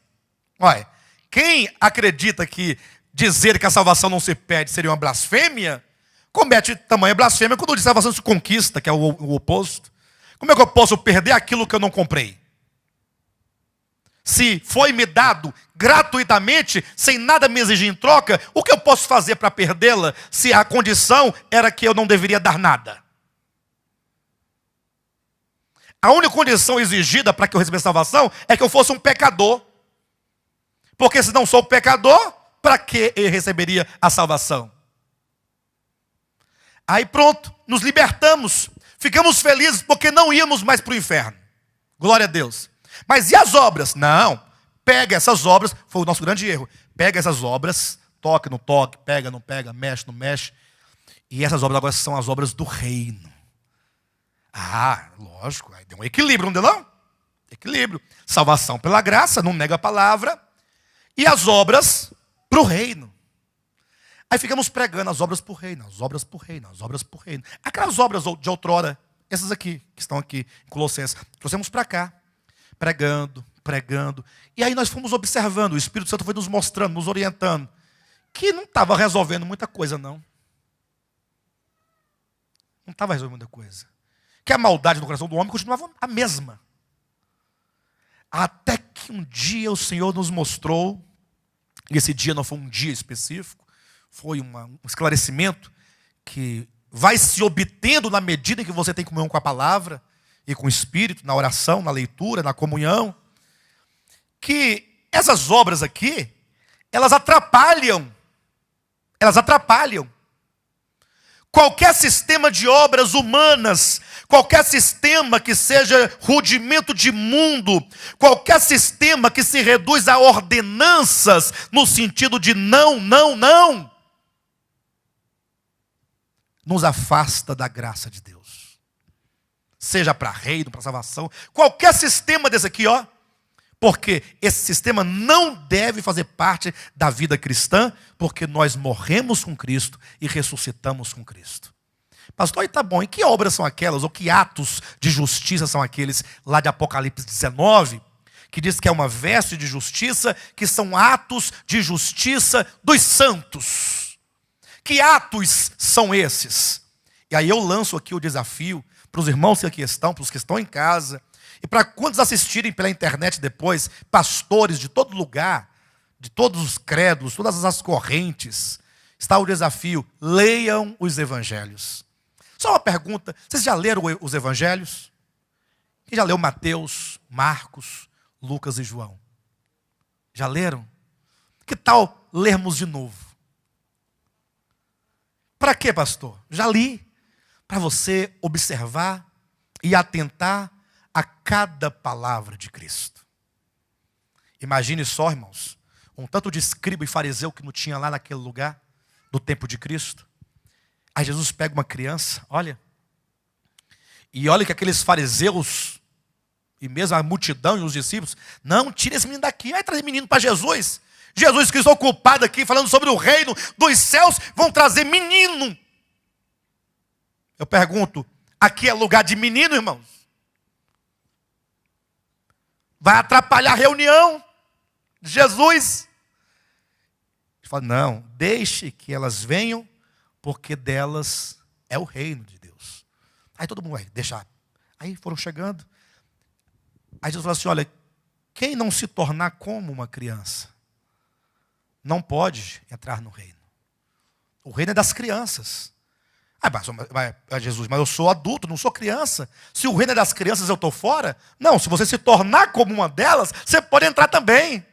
Olha, quem acredita que dizer que a salvação não se perde seria uma blasfêmia, comete tamanha blasfêmia quando diz que a salvação se conquista, que é o oposto. Como é que eu posso perder aquilo que eu não comprei? Se foi me dado gratuitamente, sem nada me exigir em troca, o que eu posso fazer para perdê-la, se a condição era que eu não deveria dar nada? A única condição exigida para que eu recebesse salvação é que eu fosse um pecador. Porque se não sou pecador, para que eu receberia a salvação? Aí pronto, nos libertamos. Ficamos felizes porque não íamos mais para o inferno. Glória a Deus. Mas e as obras? Não. Pega essas obras, foi o nosso grande erro. Pega essas obras, toque, não toque, pega, não pega, mexe, não mexe. E essas obras agora são as obras do reino. Lógico, aí deu um equilíbrio, não deu não? Equilíbrio. Salvação pela graça, não nega a palavra. E as obras para o reino. Aí ficamos pregando as obras para o reino, as obras para o reino, as obras para o reino. Aquelas obras de outrora, essas aqui, que estão aqui em Colossenses, trouxemos para cá. Pregando, pregando. E aí nós fomos observando, o Espírito Santo foi nos mostrando, nos orientando, que não estava resolvendo muita coisa, não. Não estava resolvendo muita coisa. Que a maldade no coração do homem continuava a mesma. Até que um dia o Senhor nos mostrou, e esse dia não foi um dia específico, foi um esclarecimento que vai se obtendo na medida que você tem comunhão com a palavra, e com o Espírito, na oração, na leitura, na comunhão, que essas obras aqui, elas atrapalham. Qualquer sistema de obras humanas, qualquer sistema que seja rudimento de mundo, qualquer sistema que se reduz a ordenanças, no sentido de não, nos afasta da graça de Deus. Seja para reino, para salvação, qualquer sistema desse aqui, porque esse sistema não deve fazer parte da vida cristã, porque nós morremos com Cristo e ressuscitamos com Cristo. Pastor, tá bom, e que obras são aquelas, ou que atos de justiça são aqueles lá de Apocalipse 19, que diz que é uma veste de justiça, que são atos de justiça dos santos. Que atos são esses? E aí eu lanço aqui o desafio para os irmãos que aqui estão, para os que estão em casa, e para quantos assistirem pela internet depois, pastores de todo lugar, de todos os credos, todas as correntes, está o desafio: leiam os evangelhos. Só uma pergunta: vocês já leram os evangelhos? Quem já leu Mateus, Marcos, Lucas e João? Já leram? Que tal lermos de novo? Para quê, pastor? Já li. Para você observar e atentar a cada palavra de Cristo. Imagine só, irmãos, um tanto de escriba e fariseu que não tinha lá naquele lugar, do tempo de Cristo. Aí Jesus pega uma criança, e olha que aqueles fariseus, e mesmo a multidão e os discípulos, não, tira esse menino daqui, vai trazer menino para Jesus. Jesus Cristo ocupado aqui, falando sobre o reino dos céus, vão trazer menino. Eu pergunto, aqui é lugar de menino, irmãos? Vai atrapalhar a reunião de Jesus? Ele fala, não, deixe que elas venham, porque delas é o reino de Deus. Aí todo mundo vai deixar. Aí foram chegando. Aí Jesus falou assim, olha, quem não se tornar como uma criança, não pode entrar no reino. O reino é das crianças. Jesus, mas eu sou adulto, não sou criança. Se o reino é das crianças, eu estou fora? Não, se você se tornar como uma delas, você pode entrar também.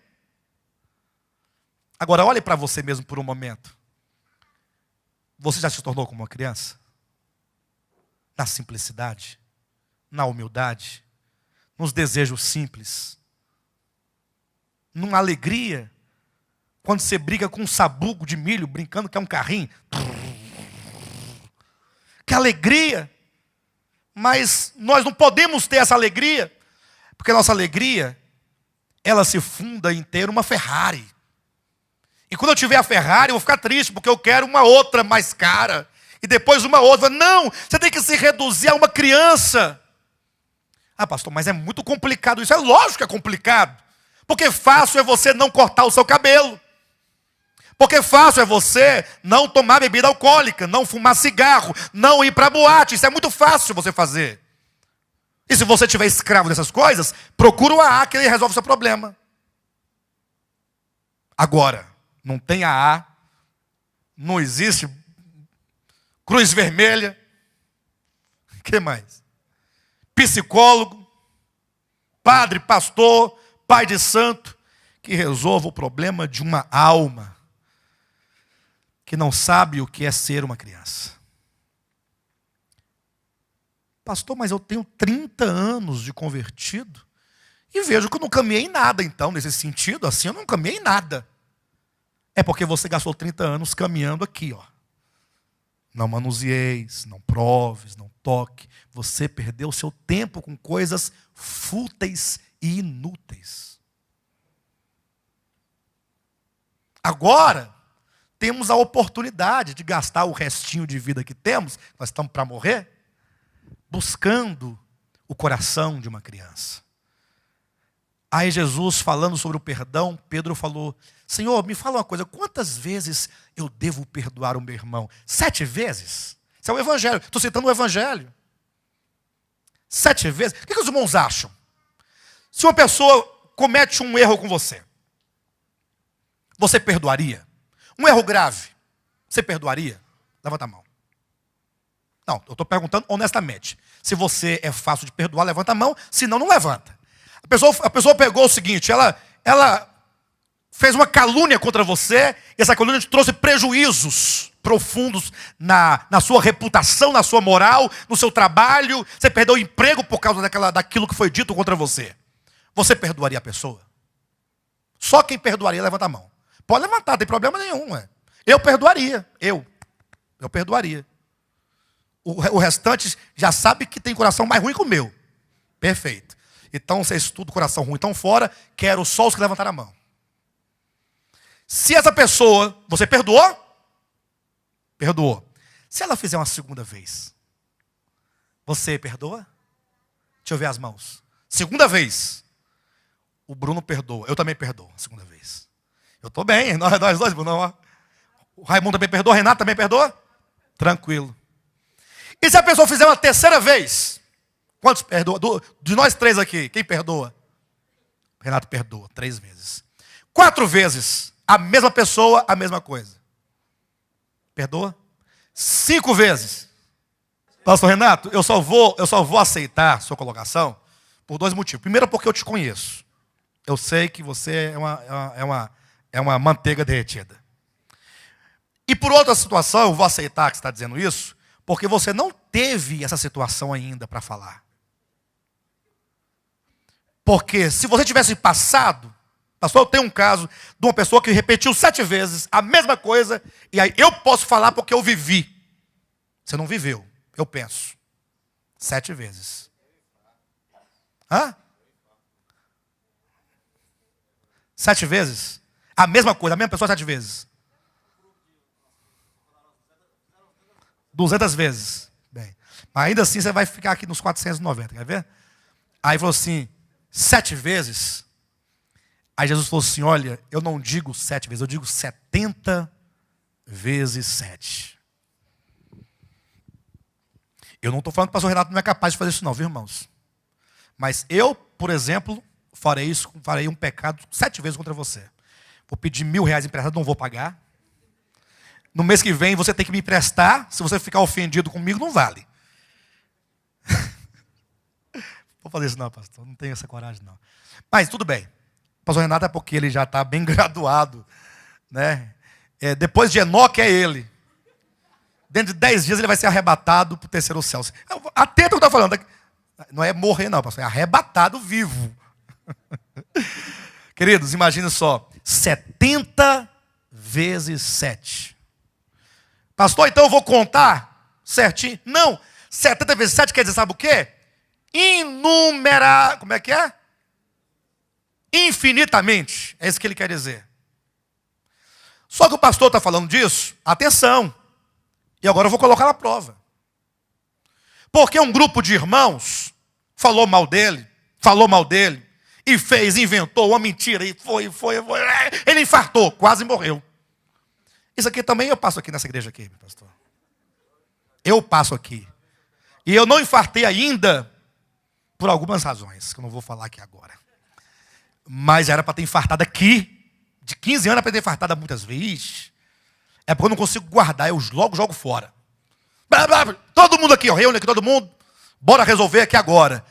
Agora, olhe para você mesmo por um momento. Você já se tornou como uma criança? Na simplicidade, na humildade, nos desejos simples, numa alegria, quando você briga com um sabugo de milho, brincando que é um carrinho. Que alegria! Mas nós não podemos ter essa alegria, porque a nossa alegria, ela se funda em ter uma Ferrari. E quando eu tiver a Ferrari, eu vou ficar triste, porque eu quero uma outra mais cara. E depois uma outra. Não, você tem que se reduzir a uma criança. Ah, pastor, mas é muito complicado isso. É lógico que é complicado. Porque fácil é você não cortar o seu cabelo. Porque fácil é você não tomar bebida alcoólica, não fumar cigarro, não ir para boate. Isso é muito fácil você fazer. E se você estiver escravo dessas coisas, procura o AA que ele resolve o seu problema. Agora, não tem AA, não existe cruz vermelha. O que mais? Psicólogo, padre, pastor, pai de santo, que resolva o problema de uma alma que não sabe o que é ser uma criança. Pastor, mas eu tenho 30 anos de convertido e vejo que eu não caminhei em nada, então, nesse sentido, assim, eu não caminhei em nada. É porque você gastou 30 anos caminhando aqui, ó. Não manusieis, não proves, não toque. Você perdeu o seu tempo com coisas fúteis e inúteis. Agora, temos a oportunidade de gastar o restinho de vida que temos, nós estamos para morrer, buscando o coração de uma criança. Aí Jesus, falando sobre o perdão, Pedro falou: Senhor, me fala uma coisa, quantas vezes eu devo perdoar o meu irmão? 7 vezes? Isso é o Evangelho, estou citando o Evangelho. 7 vezes? O que os irmãos acham? Se uma pessoa comete um erro com você, você perdoaria? Um erro grave, você perdoaria? Levanta a mão. Não, eu estou perguntando honestamente. Se você é fácil de perdoar, levanta a mão. Se não, não levanta. A pessoa pegou o seguinte, ela fez uma calúnia contra você, e essa calúnia te trouxe prejuízos profundos na sua reputação, na sua moral, no seu trabalho. Você perdeu o emprego por causa daquilo que foi dito contra você. Você perdoaria a pessoa? Só quem perdoaria, levanta a mão. Pode levantar, não tem problema nenhum. Eu perdoaria. Eu perdoaria. O restante já sabe que tem coração mais ruim que o meu. Perfeito. Então, vocês tudo coração ruim estão fora. Quero só os que levantaram a mão. Se essa pessoa, você perdoou? Perdoou. Se ela fizer uma segunda vez, você perdoa? Deixa eu ver as mãos. Segunda vez. O Bruno perdoa. Eu também perdoo. Segunda vez. Eu estou bem, nós dois, Bruno. O Raimundo também perdoa, o Renato também perdoa? Tranquilo. E se a pessoa fizer uma terceira vez? Quantos perdoa? De nós 3 aqui, quem perdoa? O Renato perdoa 3 vezes. 4 vezes, a mesma pessoa, a mesma coisa. Perdoa? 5 vezes. Pastor Renato, eu só vou aceitar a sua colocação por 2 motivos. Primeiro, porque eu te conheço. Eu sei que você é uma manteiga derretida. E por outra situação, eu vou aceitar que você está dizendo isso, porque você não teve essa situação ainda para falar. Porque se você tivesse passado, pastor, eu tenho um caso de uma pessoa que repetiu 7 vezes a mesma coisa, e aí eu posso falar porque eu vivi. Você não viveu, eu penso. 7 vezes. Hã? 7 vezes? A mesma coisa, a mesma pessoa 7 vezes. 200 vezes. Bem, mas ainda assim você vai ficar aqui nos 490, quer ver? Aí falou assim, 7 vezes. Aí Jesus falou assim, olha, eu não digo 7 vezes, eu digo 70 vezes 7. Eu não estou falando que o pastor Renato não é capaz de fazer isso não, viu, irmãos? Mas eu, por exemplo, farei um pecado 7 vezes contra você. Vou pedir R$1.000 emprestado, não vou pagar. No mês que vem você tem que me emprestar. Se você ficar ofendido comigo, não vale. Vou fazer isso não, pastor. Não tenho essa coragem, não. Mas tudo bem. O pastor Renato é porque ele já está bem graduado, né? Depois de Enoque é ele. Dentro de 10 dias ele vai ser arrebatado para o terceiro céu. Atento ao que eu estou falando. Não é morrer não, pastor. É arrebatado vivo. Queridos, imagine só. 70 vezes 7. Pastor, então eu vou contar certinho? Não. 70 vezes 7 quer dizer, sabe o quê? Como é que é? Infinitamente. É isso que ele quer dizer. Só que o pastor está falando disso. Atenção. E agora eu vou colocar na prova. Porque um grupo de irmãos falou mal dele, e fez, inventou uma mentira, e foi. Ele infartou, quase morreu. Isso aqui também eu passo aqui nessa igreja aqui, pastor. Eu passo aqui. E eu não infartei ainda, por algumas razões, que eu não vou falar aqui agora. Mas era para ter infartado aqui. De 15 anos era para ter infartado muitas vezes. É porque eu não consigo guardar, eu logo jogo fora. Todo mundo aqui, reúne aqui todo mundo. Bora resolver aqui agora.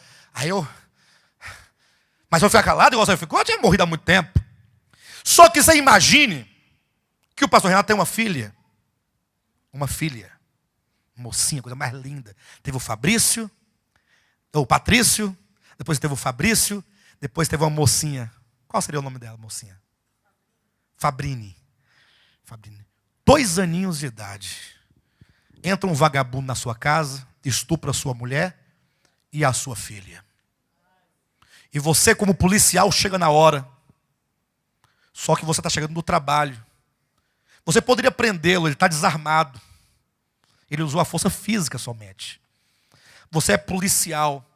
Mas eu ficar calado igual você ficou, eu tinha morrido há muito tempo. Só que você imagine que o pastor Renato tem uma filha. Uma mocinha, coisa mais linda. Teve o Patrício, depois teve o Fabrício, depois teve uma mocinha. Qual seria o nome dela, mocinha? Fabrini. 2 aninhos de idade. Entra um vagabundo na sua casa, estupra a sua mulher e a sua filha. E você, como policial, chega na hora. Só que você está chegando no trabalho. Você poderia prendê-lo, ele está desarmado. Ele usou a força física somente. Você é policial.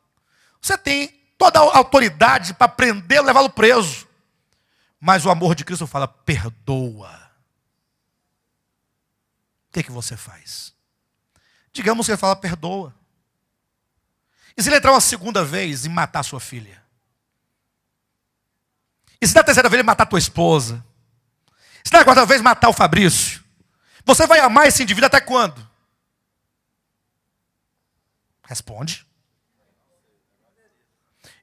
Você tem toda a autoridade para prendê-lo e levá-lo preso. Mas o amor de Cristo fala, perdoa. O que você faz? Digamos que ele fala, perdoa. E se ele entrar uma segunda vez e matar sua filha? E se na terceira vez ele matar tua esposa? E se na quarta vez matar o Fabrício? Você vai amar esse indivíduo até quando? Responde.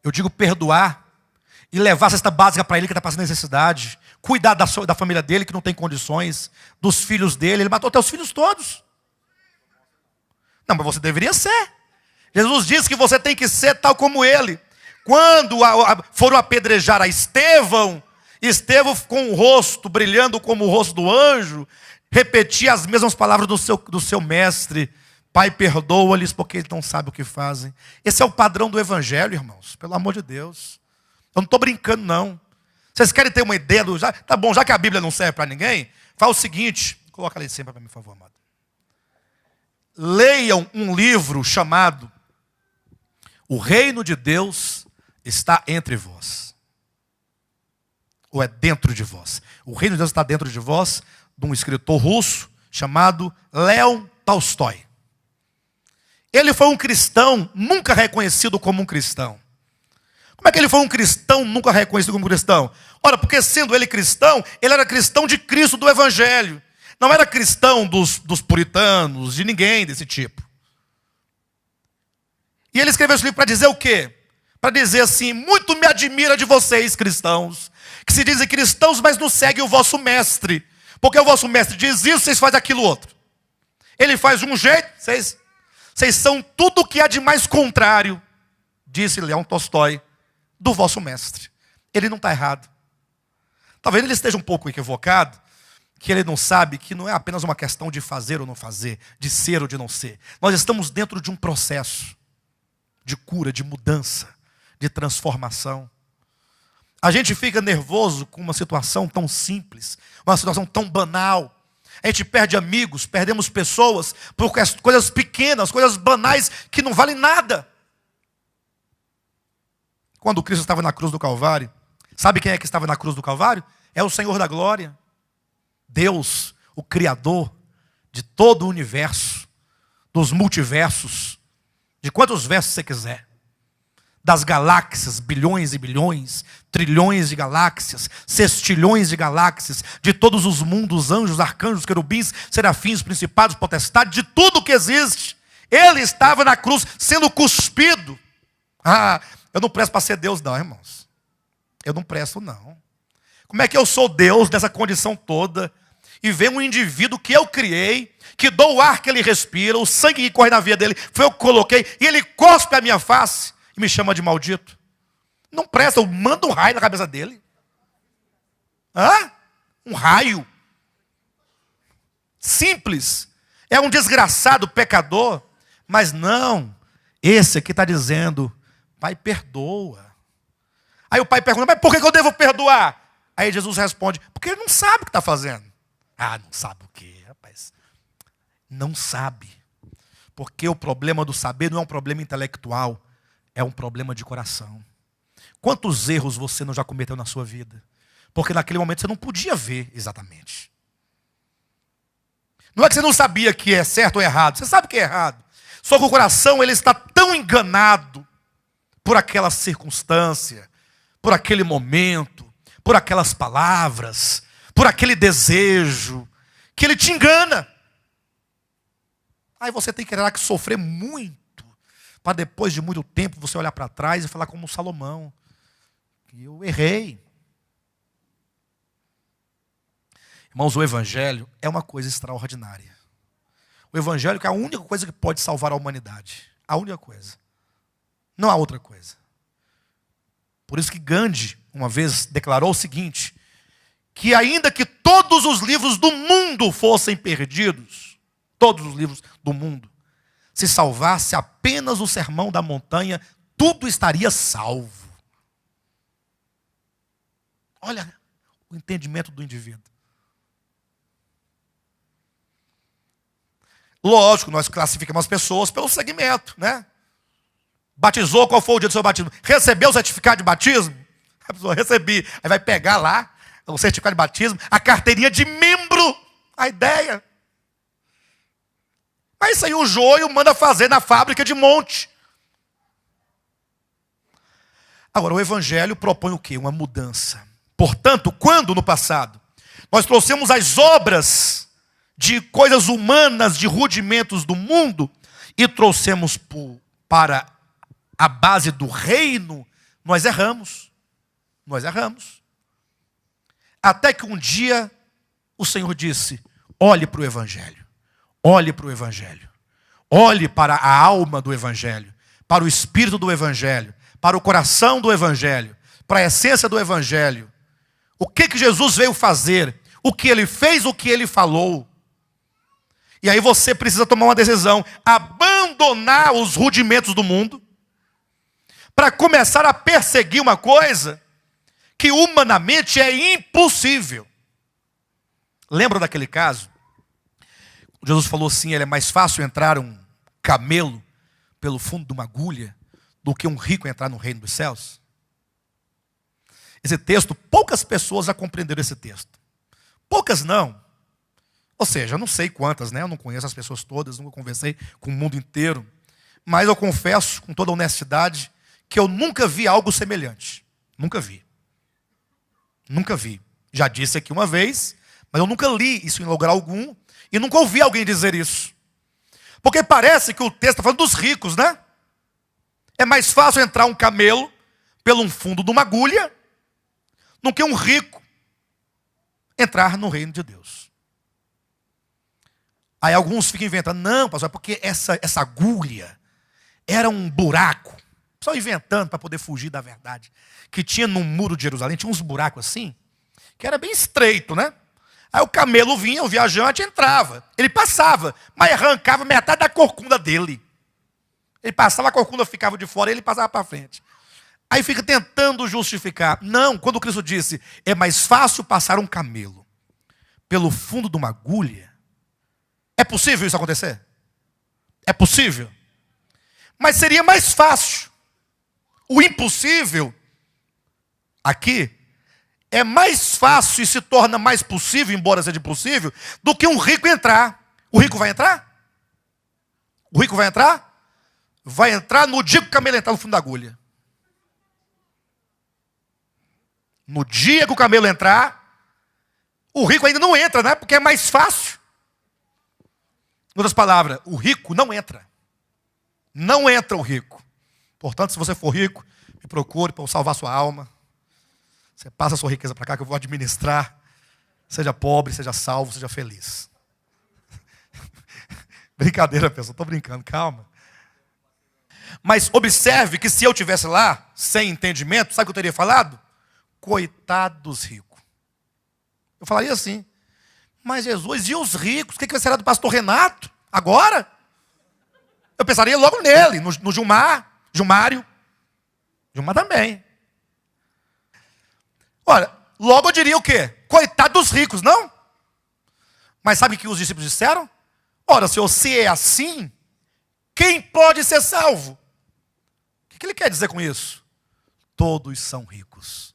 Eu digo perdoar e levar a cesta básica para ele que está passando necessidade. Cuidar da família dele que não tem condições. Dos filhos dele. Ele matou até os filhos todos. Não, mas você deveria ser. Jesus disse que você tem que ser tal como ele. Quando foram apedrejar a Estevão com o rosto brilhando como o rosto do anjo, repetia as mesmas palavras do seu mestre. Pai, perdoa-lhes porque eles não sabem o que fazem. Esse é o padrão do evangelho, irmãos. Pelo amor de Deus. Eu não estou brincando, não. Vocês querem ter uma ideia do... Tá bom, já que a Bíblia não serve para ninguém, faz o seguinte. Coloca ali sempre para mim, por favor, amado. Leiam um livro chamado O Reino de Deus está entre vós. Ou é dentro de vós. O Reino de Deus está dentro de vós, de um escritor russo chamado Leon Tolstói. Ele foi um cristão nunca reconhecido como um cristão. Como é que ele foi um cristão nunca reconhecido como cristão? Ora, porque sendo ele cristão, ele era cristão de Cristo do Evangelho. Não era cristão dos puritanos, de ninguém desse tipo. E ele escreveu esse livro para dizer o quê? Para dizer assim, muito me admira de vocês, cristãos, que se dizem cristãos, mas não seguem o vosso mestre. Porque o vosso mestre diz isso, vocês fazem aquilo outro. Ele faz de um jeito, vocês são tudo o que há de mais contrário, disse Leon Tolstói, do vosso mestre. Ele não está errado. Talvez ele esteja um pouco equivocado, que ele não sabe que não é apenas uma questão de fazer ou não fazer, de ser ou de não ser. Nós estamos dentro de um processo de cura, de mudança, de transformação. A gente fica nervoso com uma situação tão simples, uma situação tão banal. A gente perde amigos, perdemos pessoas por coisas pequenas, coisas banais que não valem nada. Quando Cristo estava na cruz do Calvário, sabe quem é que estava na cruz do Calvário? É o Senhor da glória. Deus, o Criador de todo o universo, dos multiversos, de quantos versos você quiser. das galáxias, bilhões e bilhões, trilhões de galáxias, sextilhões de galáxias, de todos os mundos, anjos, arcanjos, querubins, serafins, principados, potestades, de tudo que existe. Ele estava na cruz sendo cuspido. Eu não presto para ser Deus não, irmãos. Eu não presto não. Como é que eu sou Deus nessa condição toda? E vem um indivíduo que eu criei, que dou o ar que ele respira, o sangue que corre na veia dele, foi eu que coloquei, e ele cospe a minha face e me chama de maldito. Não presta, eu mando um raio na cabeça dele. Um raio. Simples. É um desgraçado pecador. Mas não, esse aqui está dizendo, Pai, perdoa. Aí o pai pergunta, mas por que eu devo perdoar? Aí Jesus responde, porque ele não sabe o que está fazendo. Não sabe o quê, rapaz? Não sabe. Porque o problema do saber não é um problema intelectual, é um problema de coração. Quantos erros você não já cometeu na sua vida? Porque naquele momento você não podia ver exatamente. Não é que você não sabia que é certo ou errado, você sabe que é errado. Só que o coração ele está tão enganado por aquela circunstância, por aquele momento, por aquelas palavras, por aquele desejo, que ele te engana. Aí você tem que sofrer muito, para depois de muito tempo você olhar para trás e falar como Salomão, que eu errei. Irmãos, o Evangelho é uma coisa extraordinária. O Evangelho é a única coisa que pode salvar a humanidade. A única coisa. Não há outra coisa. Por isso que Gandhi, uma vez, declarou o seguinte, que ainda que todos os livros do mundo fossem perdidos, todos os livros do mundo, se salvasse apenas o Sermão da Montanha, tudo estaria salvo. Olha o entendimento do indivíduo. Lógico, nós classificamos as pessoas pelo segmento, né? Batizou, qual foi o dia do seu batismo? Recebeu o certificado de batismo? A pessoa, recebi. Aí vai pegar lá o certificado de batismo, a carteirinha de membro, a ideia. Mas isso aí o joio manda fazer na fábrica de monte. Agora, o Evangelho propõe o quê? Uma mudança. Portanto, quando no passado nós trouxemos as obras de coisas humanas, de rudimentos do mundo, e trouxemos para a base do reino, nós erramos. Nós erramos. Até que um dia o Senhor disse, olhe para o Evangelho. Olhe para o Evangelho. Olhe para a alma do Evangelho, para o espírito do Evangelho, para o coração do Evangelho, para a essência do Evangelho. O que Jesus veio fazer? O que ele fez, o que ele falou. E aí você precisa tomar uma decisão, abandonar os rudimentos do mundo, para começar a perseguir uma coisa que humanamente é impossível. Lembra daquele caso? Jesus falou assim, é mais fácil entrar um camelo pelo fundo de uma agulha do que um rico entrar no reino dos céus. Esse texto, poucas pessoas já compreenderam esse texto. Poucas não. Ou seja, eu não sei quantas, né? Eu não conheço as pessoas todas, nunca conversei com o mundo inteiro. Mas eu confesso, com toda honestidade, que eu nunca vi algo semelhante. Nunca vi. Nunca vi. Já disse aqui uma vez, mas eu nunca li isso em lugar algum e nunca ouvi alguém dizer isso. Porque parece que o texto está falando dos ricos, né? É mais fácil entrar um camelo pelo fundo de uma agulha do que um rico entrar no reino de Deus. Aí alguns ficam inventando, não, pastor, é porque essa agulha era um buraco. Só inventando para poder fugir da verdade. Que tinha no muro de Jerusalém, tinha uns buracos assim, que era bem estreito, né? Aí o camelo vinha, o viajante entrava. Ele passava, mas arrancava metade da corcunda dele. Ele passava, a corcunda ficava de fora e ele passava para frente. Aí fica tentando justificar. Não, quando Cristo disse, é mais fácil passar um camelo pelo fundo de uma agulha. É possível isso acontecer? É possível. Mas seria mais fácil. O impossível, aqui, é mais fácil e se torna mais possível, embora seja impossível, do que um rico entrar. O rico vai entrar? O rico vai entrar? Vai entrar no dia que o camelo entrar no fundo da agulha. No dia que o camelo entrar, o rico ainda não entra, né? Porque é mais fácil. Em outras palavras, o rico não entra. Não entra o rico. Portanto, se você for rico, me procure para eu salvar sua alma. Você passa a sua riqueza para cá que eu vou administrar. Seja pobre, seja salvo, seja feliz. Brincadeira, pessoal. Estou brincando, calma. Mas observe que se eu estivesse lá, sem entendimento, sabe o que eu teria falado? Coitado dos ricos. Eu falaria assim. Mas Jesus, e os ricos? O que vai ser do pastor Renato? Agora? Eu pensaria logo nele, no Gilmário. Gilmar também. Olha, logo eu diria o quê? Coitado dos ricos, não? Mas sabe o que os discípulos disseram? Ora, Senhor, se é assim, quem pode ser salvo? O que ele quer dizer com isso? Todos são ricos.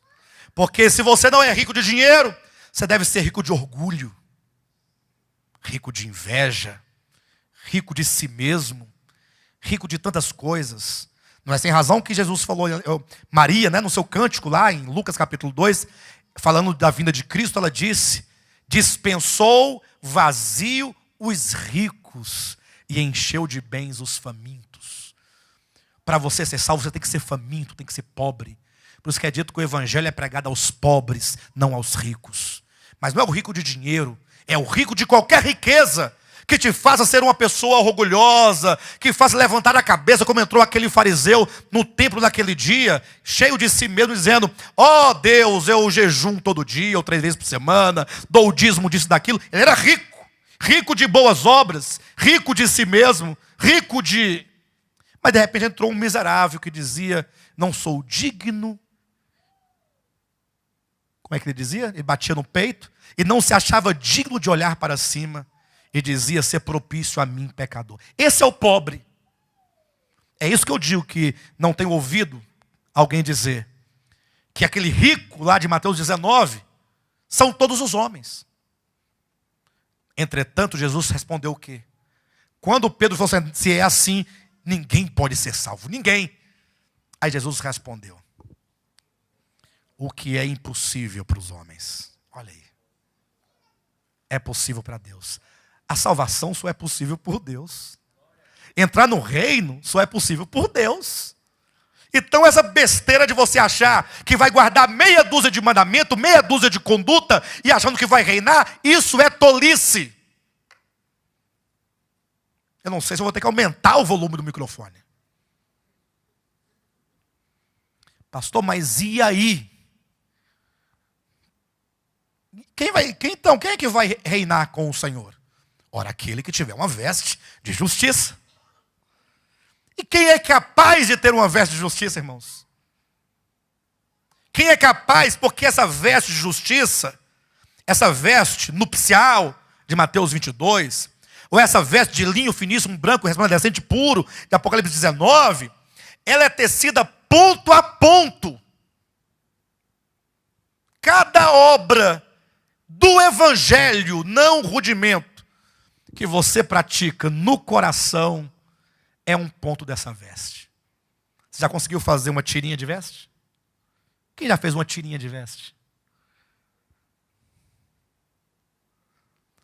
Porque se você não é rico de dinheiro, você deve ser rico de orgulho, rico de inveja, rico de si mesmo, rico de tantas coisas. Não é sem razão que Jesus falou, Maria, né, no seu cântico lá em Lucas capítulo 2, falando da vinda de Cristo, ela disse, dispensou vazio os ricos e encheu de bens os famintos. Para você ser salvo, você tem que ser faminto, tem que ser pobre. Por isso que é dito que o evangelho é pregado aos pobres, não aos ricos. Mas não é o rico de dinheiro, é o rico de qualquer riqueza, que te faça ser uma pessoa orgulhosa, que faça levantar a cabeça, como entrou aquele fariseu no templo naquele dia, cheio de si mesmo, dizendo, ó Deus, eu jejum todo dia, ou 3 vezes por semana, dou o dízimo disso, daquilo. Ele era rico, rico de boas obras, rico de si mesmo, rico de... Mas de repente entrou um miserável que dizia, não sou digno. Como é que ele dizia? Ele batia no peito e não se achava digno de olhar para cima. E dizia ser propício a mim, pecador. Esse é o pobre. É isso que eu digo, que não tenho ouvido alguém dizer. Que aquele rico lá de Mateus 19, são todos os homens. Entretanto, Jesus respondeu o quê? Quando Pedro falou assim, se é assim, ninguém pode ser salvo. Ninguém. Aí Jesus respondeu. O que é impossível para os homens. Olha aí. É possível para Deus. A salvação só é possível por Deus. Entrar no reino só é possível por Deus. Então essa besteira de você achar que vai guardar meia dúzia de mandamento, meia dúzia de conduta e achando que vai reinar, isso é tolice. Eu não sei se eu vou ter que aumentar o volume do microfone. Pastor, mas e aí? Quem é que vai reinar com o Senhor? Ora, aquele que tiver uma veste de justiça. E quem é capaz de ter uma veste de justiça, irmãos? Quem é capaz, porque essa veste de justiça, essa veste nupcial de Mateus 22, ou essa veste de linho finíssimo, branco, resplandecente, puro, de Apocalipse 19, ela é tecida ponto a ponto. Cada obra do evangelho, não rudimento, que você pratica no coração, é um ponto dessa veste. Você já conseguiu fazer uma tirinha de veste? Quem já fez uma tirinha de veste?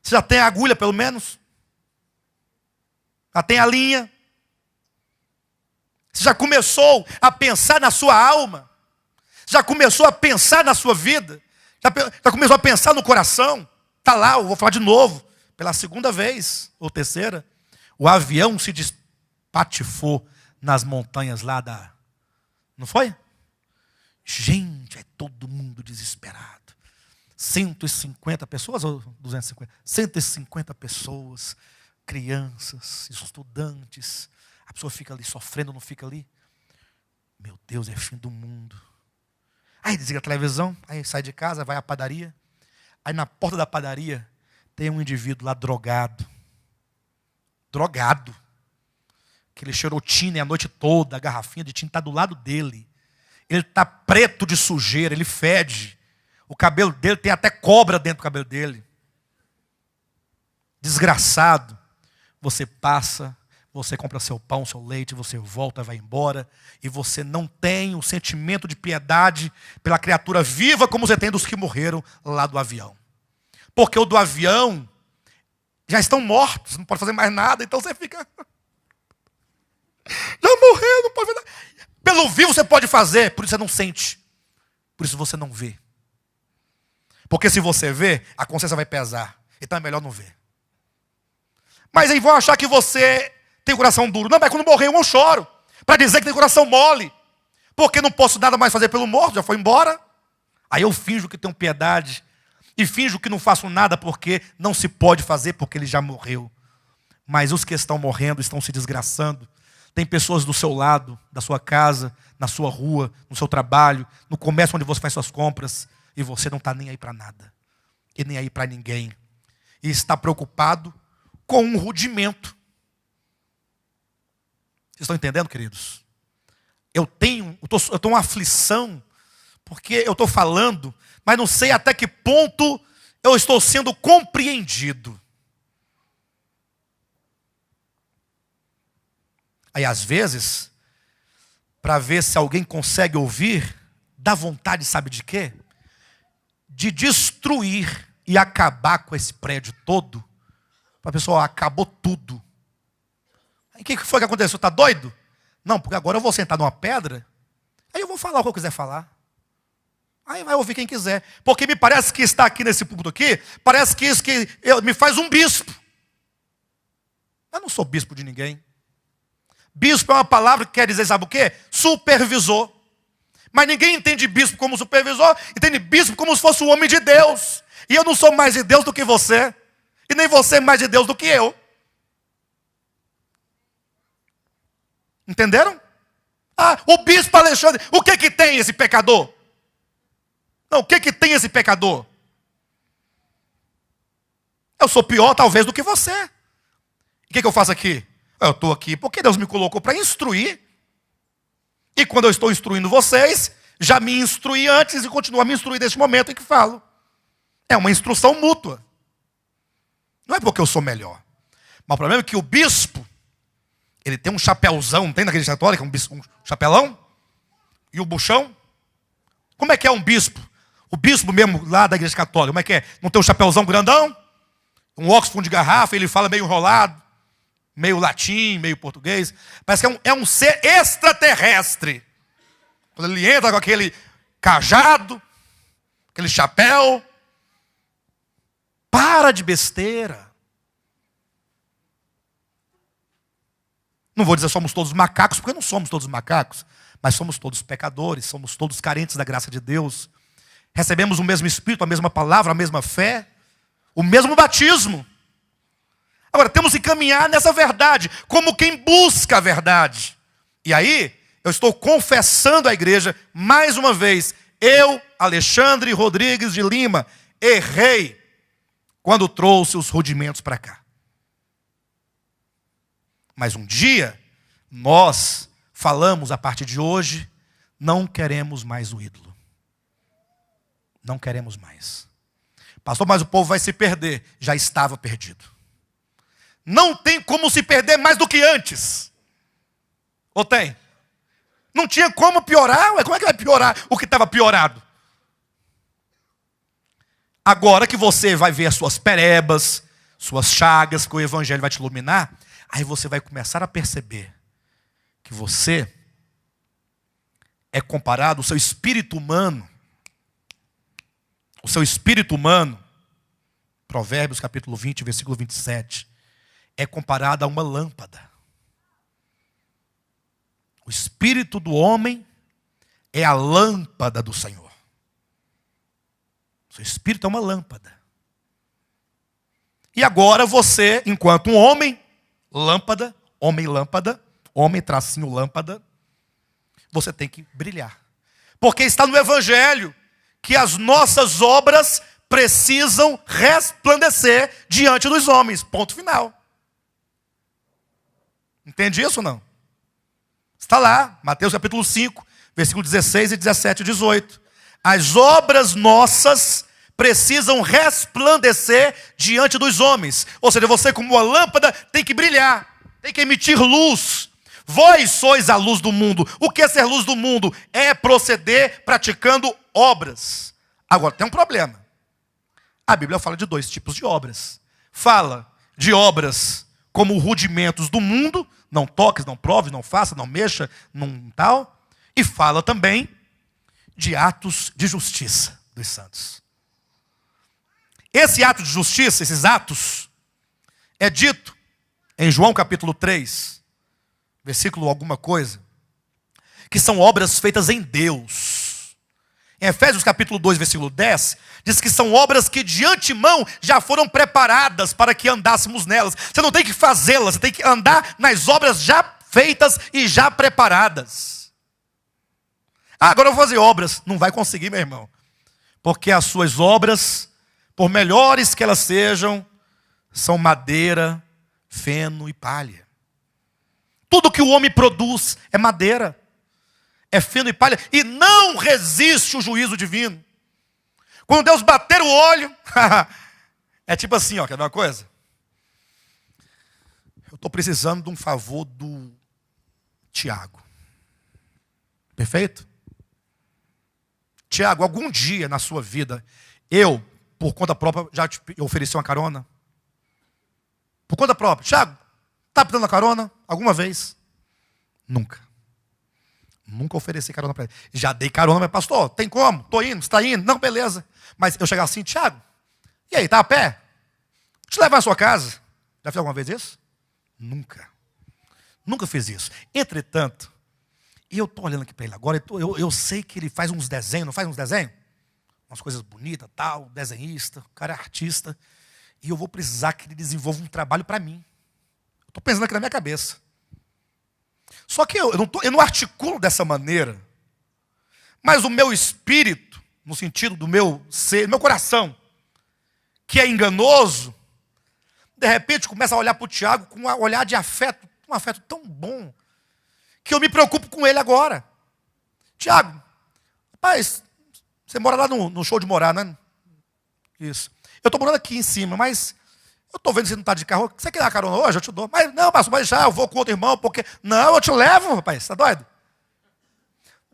Você já tem a agulha, pelo menos? Já tem a linha? Você já começou a pensar na sua alma? Já começou a pensar na sua vida? Já começou a pensar no coração? Está lá, eu vou falar de novo. Pela segunda vez, ou terceira, o avião se despatifou nas montanhas lá da... Não foi? Gente, é todo mundo desesperado. 150 pessoas ou 250? 150 pessoas, crianças, estudantes. A pessoa fica ali sofrendo, não fica ali? Meu Deus, é fim do mundo. Aí desliga a televisão, aí sai de casa, vai à padaria. Aí na porta da padaria tem um indivíduo lá drogado. Drogado. Que ele cheirou tine a noite toda, a garrafinha de tine está do lado dele. Ele está preto de sujeira, ele fede. O cabelo dele tem até cobra dentro do cabelo dele. Desgraçado. Você passa, Você compra seu pão, seu leite, você volta, vai embora, e você não tem o sentimento de piedade pela criatura viva como você tem dos que morreram lá do avião. Porque o do avião já estão mortos, não pode fazer mais nada, então você fica... Já morreu, não pode fazer nada. Pelo vivo você pode fazer, por isso você não sente. Por isso você não vê. Porque se você vê, a consciência vai pesar. Então é melhor não ver. Mas aí vão achar que você tem coração duro. Não, mas quando morrer eu não choro. Para dizer que tem coração mole. Porque não posso nada mais fazer pelo morto, já foi embora. Aí eu finjo que tenho piedade. E finjo que não faço nada porque não se pode fazer, porque ele já morreu. Mas os que estão morrendo estão se desgraçando. Tem pessoas do seu lado, da sua casa, na sua rua, no seu trabalho, no comércio onde você faz suas compras. E você não está nem aí para nada. E nem aí para ninguém. E está preocupado com um rudimento. Vocês estão entendendo, queridos? Eu tenho uma aflição, porque eu estou falando, mas não sei até que ponto eu estou sendo compreendido. Aí, às vezes, para ver se alguém consegue ouvir, dá vontade, sabe de quê? De destruir e acabar com esse prédio todo. Para a pessoa, acabou tudo. Aí o que foi que aconteceu? Está doido? Não, porque agora eu vou sentar numa pedra, aí eu vou falar o que eu quiser falar. Aí vai ouvir quem quiser. Porque me parece que está aqui nesse púlpito aqui, parece que isso me faz um bispo. Eu não sou bispo de ninguém. Bispo é uma palavra que quer dizer, sabe o quê? Supervisor. Mas ninguém entende bispo como supervisor, entende bispo como se fosse o homem de Deus. E eu não sou mais de Deus do que você. E nem você é mais de Deus do que eu. Entenderam? Ah, o bispo Alexandre, o que tem esse pecador? Não, o que tem esse pecador? Eu sou pior talvez do que você. O que eu faço aqui? Eu estou aqui porque Deus me colocou para instruir. E quando eu estou instruindo vocês, já me instruí antes e continuo a me instruir neste momento em que falo. É uma instrução mútua. Não é porque eu sou melhor. Mas o problema é que o bispo, ele tem um chapéuzão, não tem naquele católico, um chapelão? E o buchão? Como é que é um bispo? O bispo mesmo lá da igreja católica, como é que é? Não tem um chapéuzão grandão? Um óculos fundo de garrafa, ele fala meio enrolado, meio latim, meio português. Parece que é um ser extraterrestre. Quando ele entra com aquele cajado, aquele chapéu. Para de besteira. Não vou dizer somos todos macacos, porque não somos todos macacos. Mas somos todos pecadores, somos todos carentes da graça de Deus. Recebemos o mesmo Espírito, a mesma palavra, a mesma fé, o mesmo batismo. Agora, temos que caminhar nessa verdade, como quem busca a verdade. E aí, eu estou confessando à igreja, mais uma vez, eu, Alexandre Rodrigues de Lima, errei quando trouxe os rudimentos para cá. Mas um dia, nós falamos, a partir de hoje, não queremos mais o ídolo. Não queremos mais. Pastor, mas o povo vai se perder. Já estava perdido. Não tem como se perder mais do que antes. Ou tem? Não tinha como piorar. Ué, como é que vai piorar o que estava piorado? Agora que você vai ver as suas perebas, suas chagas, que o evangelho vai te iluminar, aí você vai começar a perceber que você é comparado, o seu espírito humano, Provérbios capítulo 20, versículo 27, é comparado a uma lâmpada. O espírito do homem é a lâmpada do Senhor. O seu espírito é uma lâmpada. E agora você, enquanto um homem, lâmpada, homem tracinho lâmpada, você tem que brilhar. Porque está no evangelho que as nossas obras precisam resplandecer diante dos homens. Ponto final. Entende isso ou não? Está lá, Mateus capítulo 5, versículo 16 e 17 e 18. As obras nossas precisam resplandecer diante dos homens. Ou seja, você como uma lâmpada tem que brilhar. tem que emitir luz. Vós sois a luz do mundo. O que é ser luz do mundo? É proceder praticando obras. Agora, tem um problema. A Bíblia fala de 2 tipos de obras. Fala de obras como rudimentos do mundo, não toques, não proves, não faça, não mexa, não tal. E fala também de atos de justiça dos santos. Esse ato de justiça, esses atos, é dito em João capítulo 3, versículo alguma coisa, que são obras feitas em Deus. Em Efésios capítulo 2, versículo 10, diz que são obras que de antemão já foram preparadas para que andássemos nelas. Você não tem que fazê-las, você tem que andar nas obras já feitas e já preparadas. Agora eu vou fazer obras. Não vai conseguir, meu irmão. Porque as suas obras, por melhores que elas sejam, são madeira, feno e palha. Tudo que o homem produz é madeira, é feno e palha, e não resiste o juízo divino. Quando Deus bater o olho, é tipo assim, ó, quer ver uma coisa? Eu estou precisando de um favor do Tiago. Perfeito? Tiago, algum dia na sua vida, eu, por conta própria, já te ofereci uma carona? Por conta própria. Tiago, está pedindo uma carona alguma vez? Nunca. Nunca ofereci carona para ele. Já dei carona, mas pastor, tem como? Estou indo, você está indo? Não, beleza. Mas eu chegar assim, Tiago, e aí, tá a pé? Vou te levar à sua casa. Já fez alguma vez isso? Nunca. Nunca fiz isso. Entretanto, e eu estou olhando aqui para ele agora, eu sei que ele faz uns desenhos, não faz uns desenhos? Umas coisas bonitas, tal, desenhista, o cara é artista. E eu vou precisar que ele desenvolva um trabalho para mim. Estou pensando aqui na minha cabeça. Só que eu não articulo dessa maneira. Mas o meu espírito, no sentido do meu ser, meu coração, que é enganoso, de repente começa a olhar para o Tiago com um olhar de afeto, um afeto tão bom, que eu me preocupo com ele agora. Tiago, rapaz, você mora lá no show de morar, né? Isso. Eu estou morando aqui em cima, mas eu estou vendo que você não está de carro. Você quer dar carona hoje? Eu te dou. Mas não, pastor, mas já eu vou com outro irmão, porque... Não, eu te levo, rapaz, está doido?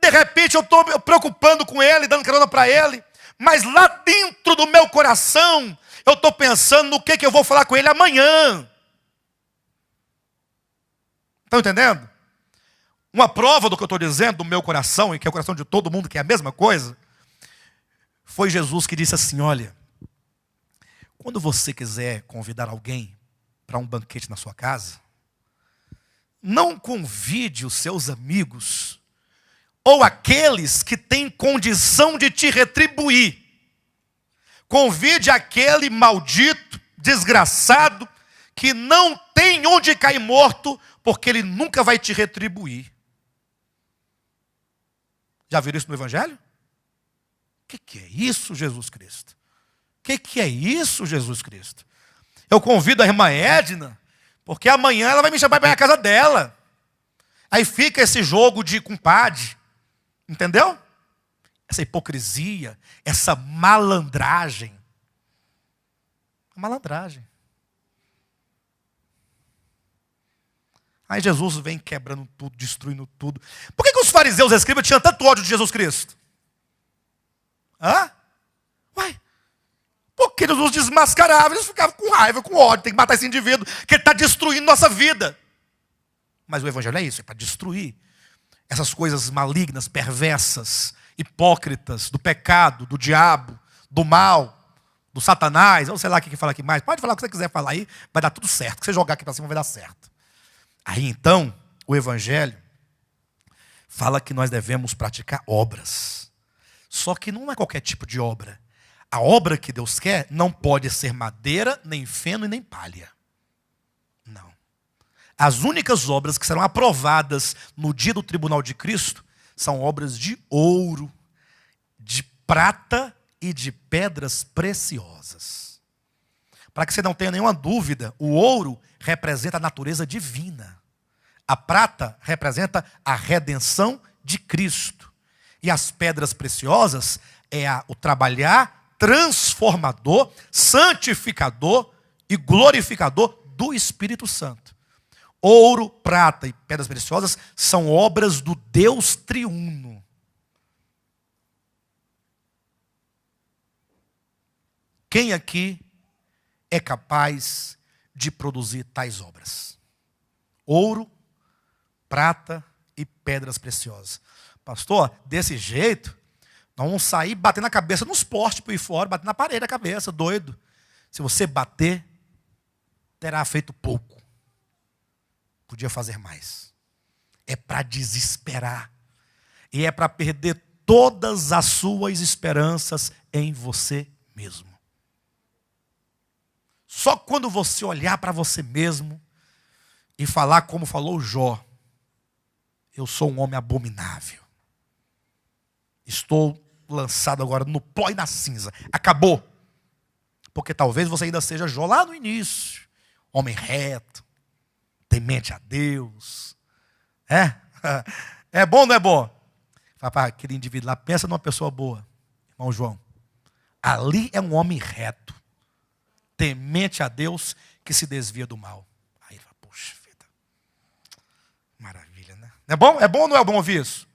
De repente eu estou me preocupando com ele, dando carona para ele, mas lá dentro do meu coração, eu estou pensando no que eu vou falar com ele amanhã. Estão entendendo? Uma prova do que eu estou dizendo, do meu coração, e que é o coração de todo mundo, que é a mesma coisa, foi Jesus que disse assim, olha, quando você quiser convidar alguém para um banquete na sua casa, não convide os seus amigos ou aqueles que têm condição de te retribuir. Convide aquele maldito, desgraçado, que não tem onde cair morto, porque ele nunca vai te retribuir. Já viram isso no Evangelho? O que é isso, Jesus Cristo? O que é isso, Jesus Cristo? Eu convido a irmã Edna, porque amanhã ela vai me chamar para a casa dela. Aí fica esse jogo de compadre. Entendeu? Essa hipocrisia, essa malandragem. Malandragem. Aí Jesus vem quebrando tudo, destruindo tudo. Por que os fariseus e os escribas tinham tanto ódio de Jesus Cristo? Hã? Uai. Porque Jesus desmascarava, eles ficavam com raiva, com ódio, tem que matar esse indivíduo, que ele está destruindo nossa vida. Mas o Evangelho é isso, é para destruir essas coisas malignas, perversas, hipócritas, do pecado, do diabo, do mal, do Satanás, eu sei lá o que fala aqui mais. Pode falar o que você quiser falar aí, vai dar tudo certo. O que você jogar aqui para cima vai dar certo. Aí então, o Evangelho fala que nós devemos praticar obras. Só que não é qualquer tipo de obra. A obra que Deus quer não pode ser madeira, nem feno e nem palha. Não. As únicas obras que serão aprovadas no dia do tribunal de Cristo são obras de ouro, de prata e de pedras preciosas. Para que você não tenha nenhuma dúvida, o ouro representa a natureza divina. A prata representa a redenção de Cristo. E as pedras preciosas é o trabalhar transformador, santificador e glorificador do Espírito Santo. Ouro, prata e pedras preciosas são obras do Deus triuno. Quem aqui é capaz de produzir tais obras? Ouro, prata e pedras preciosas. Pastor, desse jeito, nós vamos sair batendo a cabeça nos postes por aí fora, batendo na parede a cabeça, doido. Se você bater, terá feito pouco. Podia fazer mais. É para desesperar. E é para perder todas as suas esperanças em você mesmo. Só quando você olhar para você mesmo e falar como falou Jó: eu sou um homem abominável. Estou lançado agora no pó e na cinza. Acabou. Porque talvez você ainda seja Jó lá no início. Homem reto, temente a Deus. É bom ou não é bom? Papai, aquele indivíduo lá, pensa numa pessoa boa. Irmão João, ali é um homem reto, temente a Deus, que se desvia do mal. Aí ele fala, poxa vida, maravilha, né? É bom ou não é bom ouvir isso?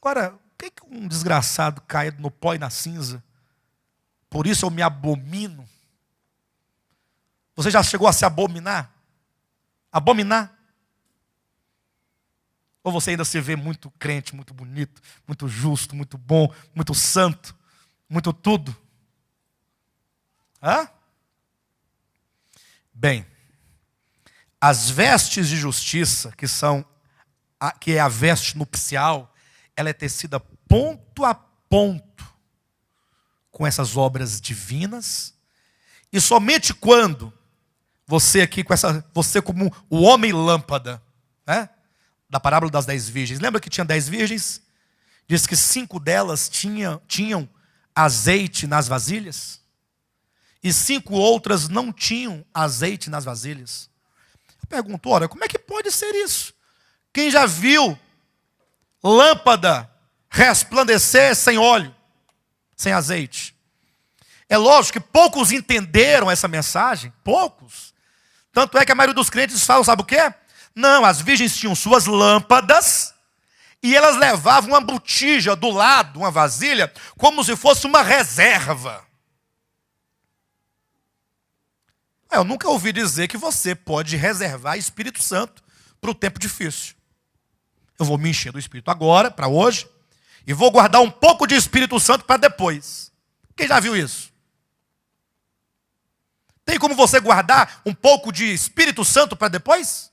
Agora, por que um desgraçado cai no pó e na cinza? Por isso eu me abomino. Você já chegou a se abominar? Abominar? Ou você ainda se vê muito crente, muito bonito, muito justo, muito bom, muito santo, muito tudo? Hã? Bem, as vestes de justiça, que é a veste nupcial, ela é tecida ponto a ponto com essas obras divinas. E somente quando você como o homem lâmpada, né? Da parábola das 10 virgens. Lembra que tinha 10 virgens? Diz que 5 delas tinham azeite nas vasilhas. E 5 outras não tinham azeite nas vasilhas. Eu pergunto, ora, como é que pode ser isso? Quem já viu lâmpada resplandecer sem óleo, sem azeite? É lógico que poucos entenderam essa mensagem. Poucos. Tanto é que a maioria dos crentes falam, sabe o quê? Não, as virgens tinham suas lâmpadas e elas levavam uma botija do lado, uma vasilha, como se fosse uma reserva. Eu nunca ouvi dizer que você pode reservar Espírito Santo para o tempo difícil. Eu vou me encher do Espírito agora, para hoje, e vou guardar um pouco de Espírito Santo para depois. Quem já viu isso? Tem como você guardar um pouco de Espírito Santo para depois?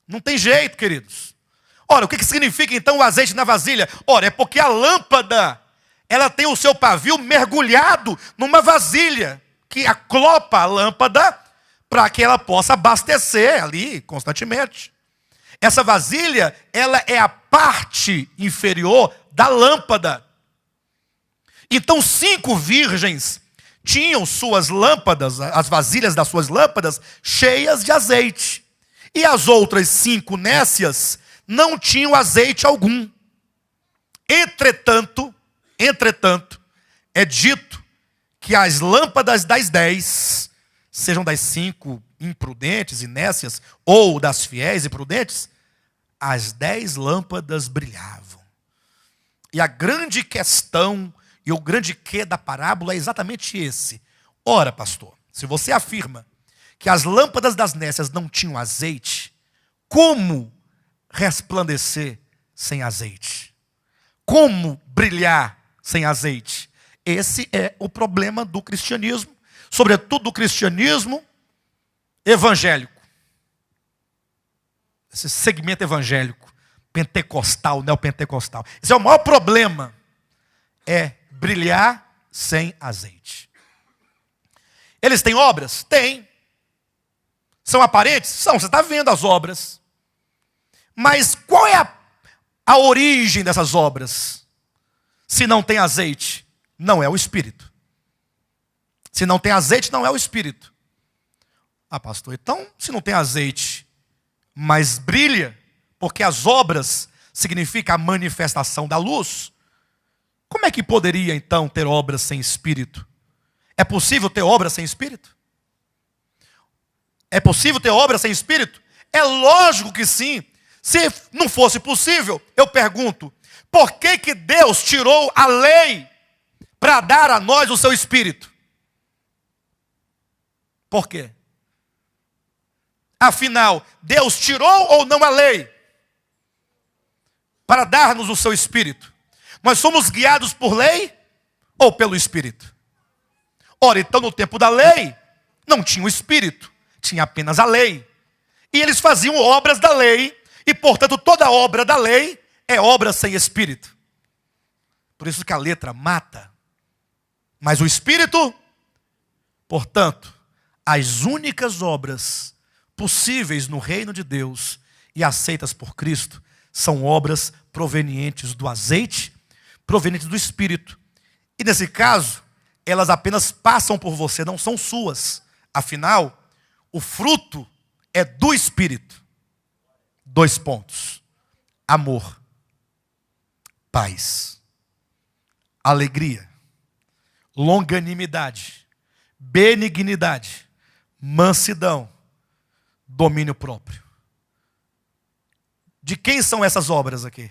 Não tem jeito, queridos. Ora, o que significa então o azeite na vasilha? Ora, é porque a lâmpada, ela tem o seu pavio mergulhado numa vasilha, que aclopa a lâmpada para que ela possa abastecer ali constantemente. Essa vasilha, ela é a parte inferior da lâmpada. Então 5 virgens tinham suas lâmpadas, as vasilhas das suas lâmpadas, cheias de azeite. E as outras 5 nécias não tinham azeite algum. Entretanto, é dito que as lâmpadas das 10, sejam das 5 imprudentes e nécias, ou das fiéis e prudentes, as 10 lâmpadas brilhavam. E a grande questão e o grande quê da parábola é exatamente esse. Ora, pastor, se você afirma que as lâmpadas das nécias não tinham azeite, como resplandecer sem azeite? Como brilhar sem azeite? Esse é o problema do cristianismo, sobretudo do cristianismo evangélico. Esse segmento evangélico, pentecostal, neopentecostal. Esse é o maior problema, é brilhar sem azeite. Eles têm obras? Têm. São aparentes? São, você está vendo as obras. Mas qual é a origem dessas obras? Se não tem azeite, não é o Espírito. Se não tem azeite, não é o Espírito. Ah, pastor, então, se não tem azeite, mas brilha, porque as obras significam a manifestação da luz, como é que poderia, então, ter obras sem Espírito? É possível ter obras sem Espírito? É possível ter obra sem espírito? É lógico que sim. Se não fosse possível, eu pergunto, por que que Deus tirou a lei para dar a nós o seu espírito? Por quê? Afinal, Deus tirou ou não a lei para dar-nos o seu espírito? Nós somos guiados por lei ou pelo espírito? Ora, então no tempo da lei, não tinha o espírito, tinha apenas a lei. E eles faziam obras da lei, e portanto toda obra da lei é obra sem espírito. Por isso que a letra mata. Mas o espírito, portanto, as únicas obras possíveis no reino de Deus e aceitas por Cristo são obras provenientes do azeite, provenientes do espírito. E nesse caso, elas apenas passam por você, não são suas. Afinal, o fruto é do espírito. 2 pontos. Amor, paz, alegria, longanimidade, benignidade, mansidão, domínio próprio. De quem são essas obras aqui?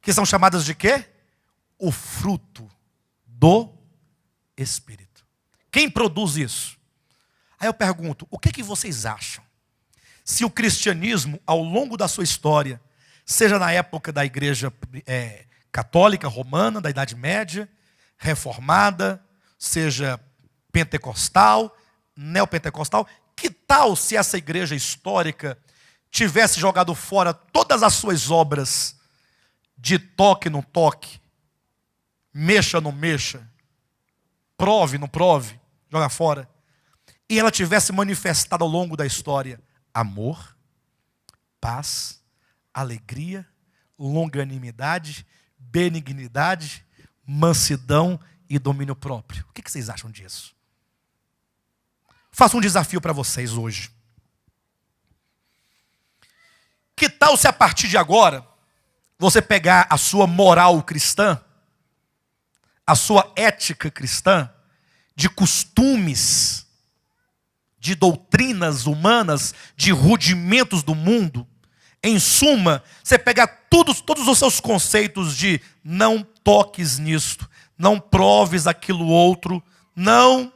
Que são chamadas de quê? O fruto do Espírito. Quem produz isso? Aí eu pergunto, o que vocês acham? Se o cristianismo, ao longo da sua história, seja na época da igreja católica, romana, da Idade Média, reformada, seja pentecostal, neopentecostal, que tal se essa igreja histórica tivesse jogado fora todas as suas obras de toque no toque, mexa no mexa, prove no prove, joga fora, e ela tivesse manifestado ao longo da história amor, paz, alegria, longanimidade, benignidade, mansidão e domínio próprio. O que vocês acham disso? Faço um desafio para vocês hoje. Que tal se a partir de agora, você pegar a sua moral cristã, a sua ética cristã, de costumes, de doutrinas humanas, de rudimentos do mundo, em suma, você pegar todos os seus conceitos de não toques nisto, não proves aquilo outro, não,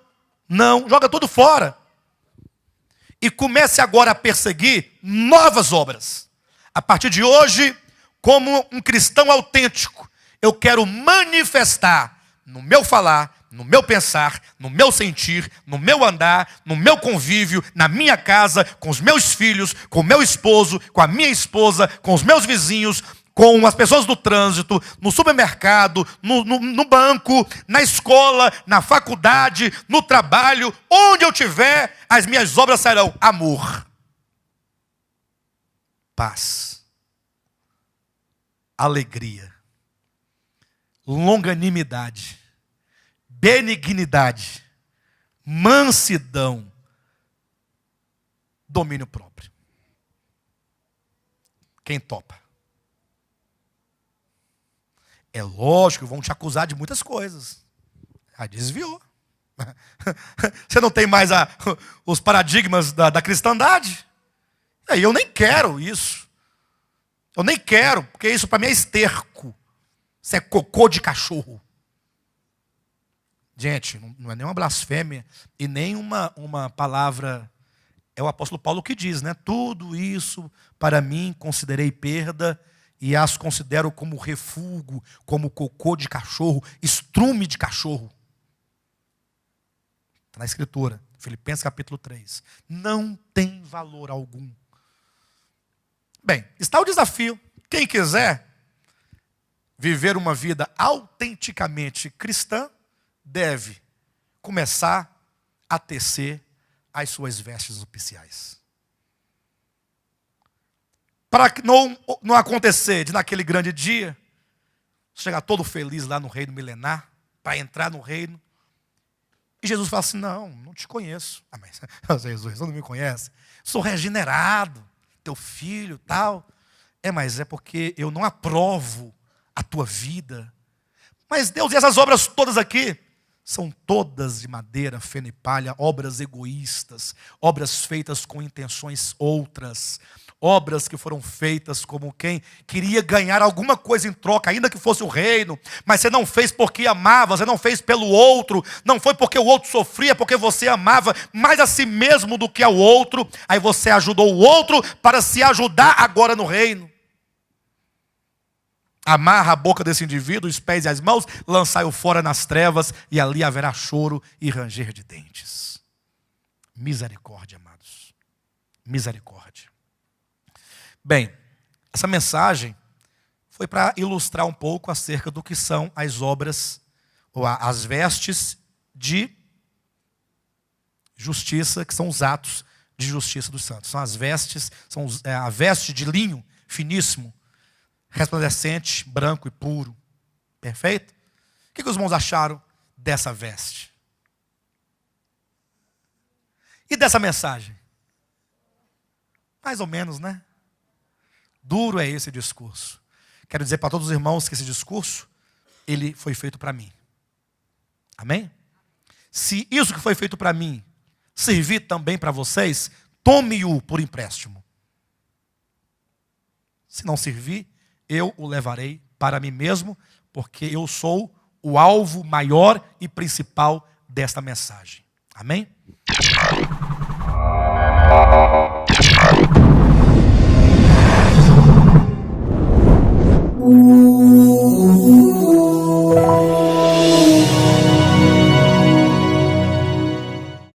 joga tudo fora. E comece agora a perseguir novas obras. A partir de hoje, como um cristão autêntico, eu quero manifestar no meu falar, no meu pensar, no meu sentir, no meu andar, no meu convívio, na minha casa, com os meus filhos, com o meu esposo, com a minha esposa, com os meus vizinhos, com as pessoas do trânsito, no supermercado, no banco, na escola, na faculdade, no trabalho, onde eu estiver, as minhas obras serão amor, paz, alegria, longanimidade, benignidade, mansidão, domínio próprio. Quem topa? É lógico, vão te acusar de muitas coisas. Desviou. Você não tem mais os paradigmas da cristandade? Aí eu nem quero isso. Eu nem quero, porque isso para mim é esterco. Isso é cocô de cachorro. Gente, não é nem uma blasfêmia e nem uma palavra. É o apóstolo Paulo que diz, né? Tudo isso para mim considerei perda e as considero como refúgio, como cocô de cachorro, estrume de cachorro. Está na Escritura, Filipenses capítulo 3. Não tem valor algum. Bem, está o desafio. Quem quiser viver uma vida autenticamente cristã, deve começar a tecer as suas vestes nupciais. Para que não acontecer de naquele grande dia, chegar todo feliz lá no reino milenar, para entrar no reino, e Jesus fala assim, não te conheço. Mas Jesus, você não me conhece? Sou regenerado, teu filho, tal. Mas é porque eu não aprovo a tua vida. Mas Deus, e essas obras todas aqui? são todas de madeira, feno e palha, obras egoístas, obras feitas com intenções outras, obras que foram feitas como quem queria ganhar alguma coisa em troca, ainda que fosse o reino, mas você não fez porque amava, você não fez pelo outro, não foi porque o outro sofria, porque você amava mais a si mesmo do que ao outro, aí você ajudou o outro para se ajudar agora no reino. Amarra a boca desse indivíduo, os pés e as mãos, lançai-o fora nas trevas, e ali haverá choro e ranger de dentes. Misericórdia, amados. Misericórdia. Bem, essa mensagem foi para ilustrar um pouco acerca do que são as obras, ou as vestes de justiça, que são os atos de justiça dos santos. São as vestes, são a veste de linho finíssimo, resplandecente, branco e puro. Perfeito? O que os irmãos acharam dessa veste? E dessa mensagem? Mais ou menos, né? Duro é esse discurso. Quero dizer para todos os irmãos que esse discurso, ele foi feito para mim. Amém? Se isso que foi feito para mim servir também para vocês, tome-o por empréstimo. Se não servir, eu o levarei para mim mesmo, porque eu sou o alvo maior e principal desta mensagem. Amém?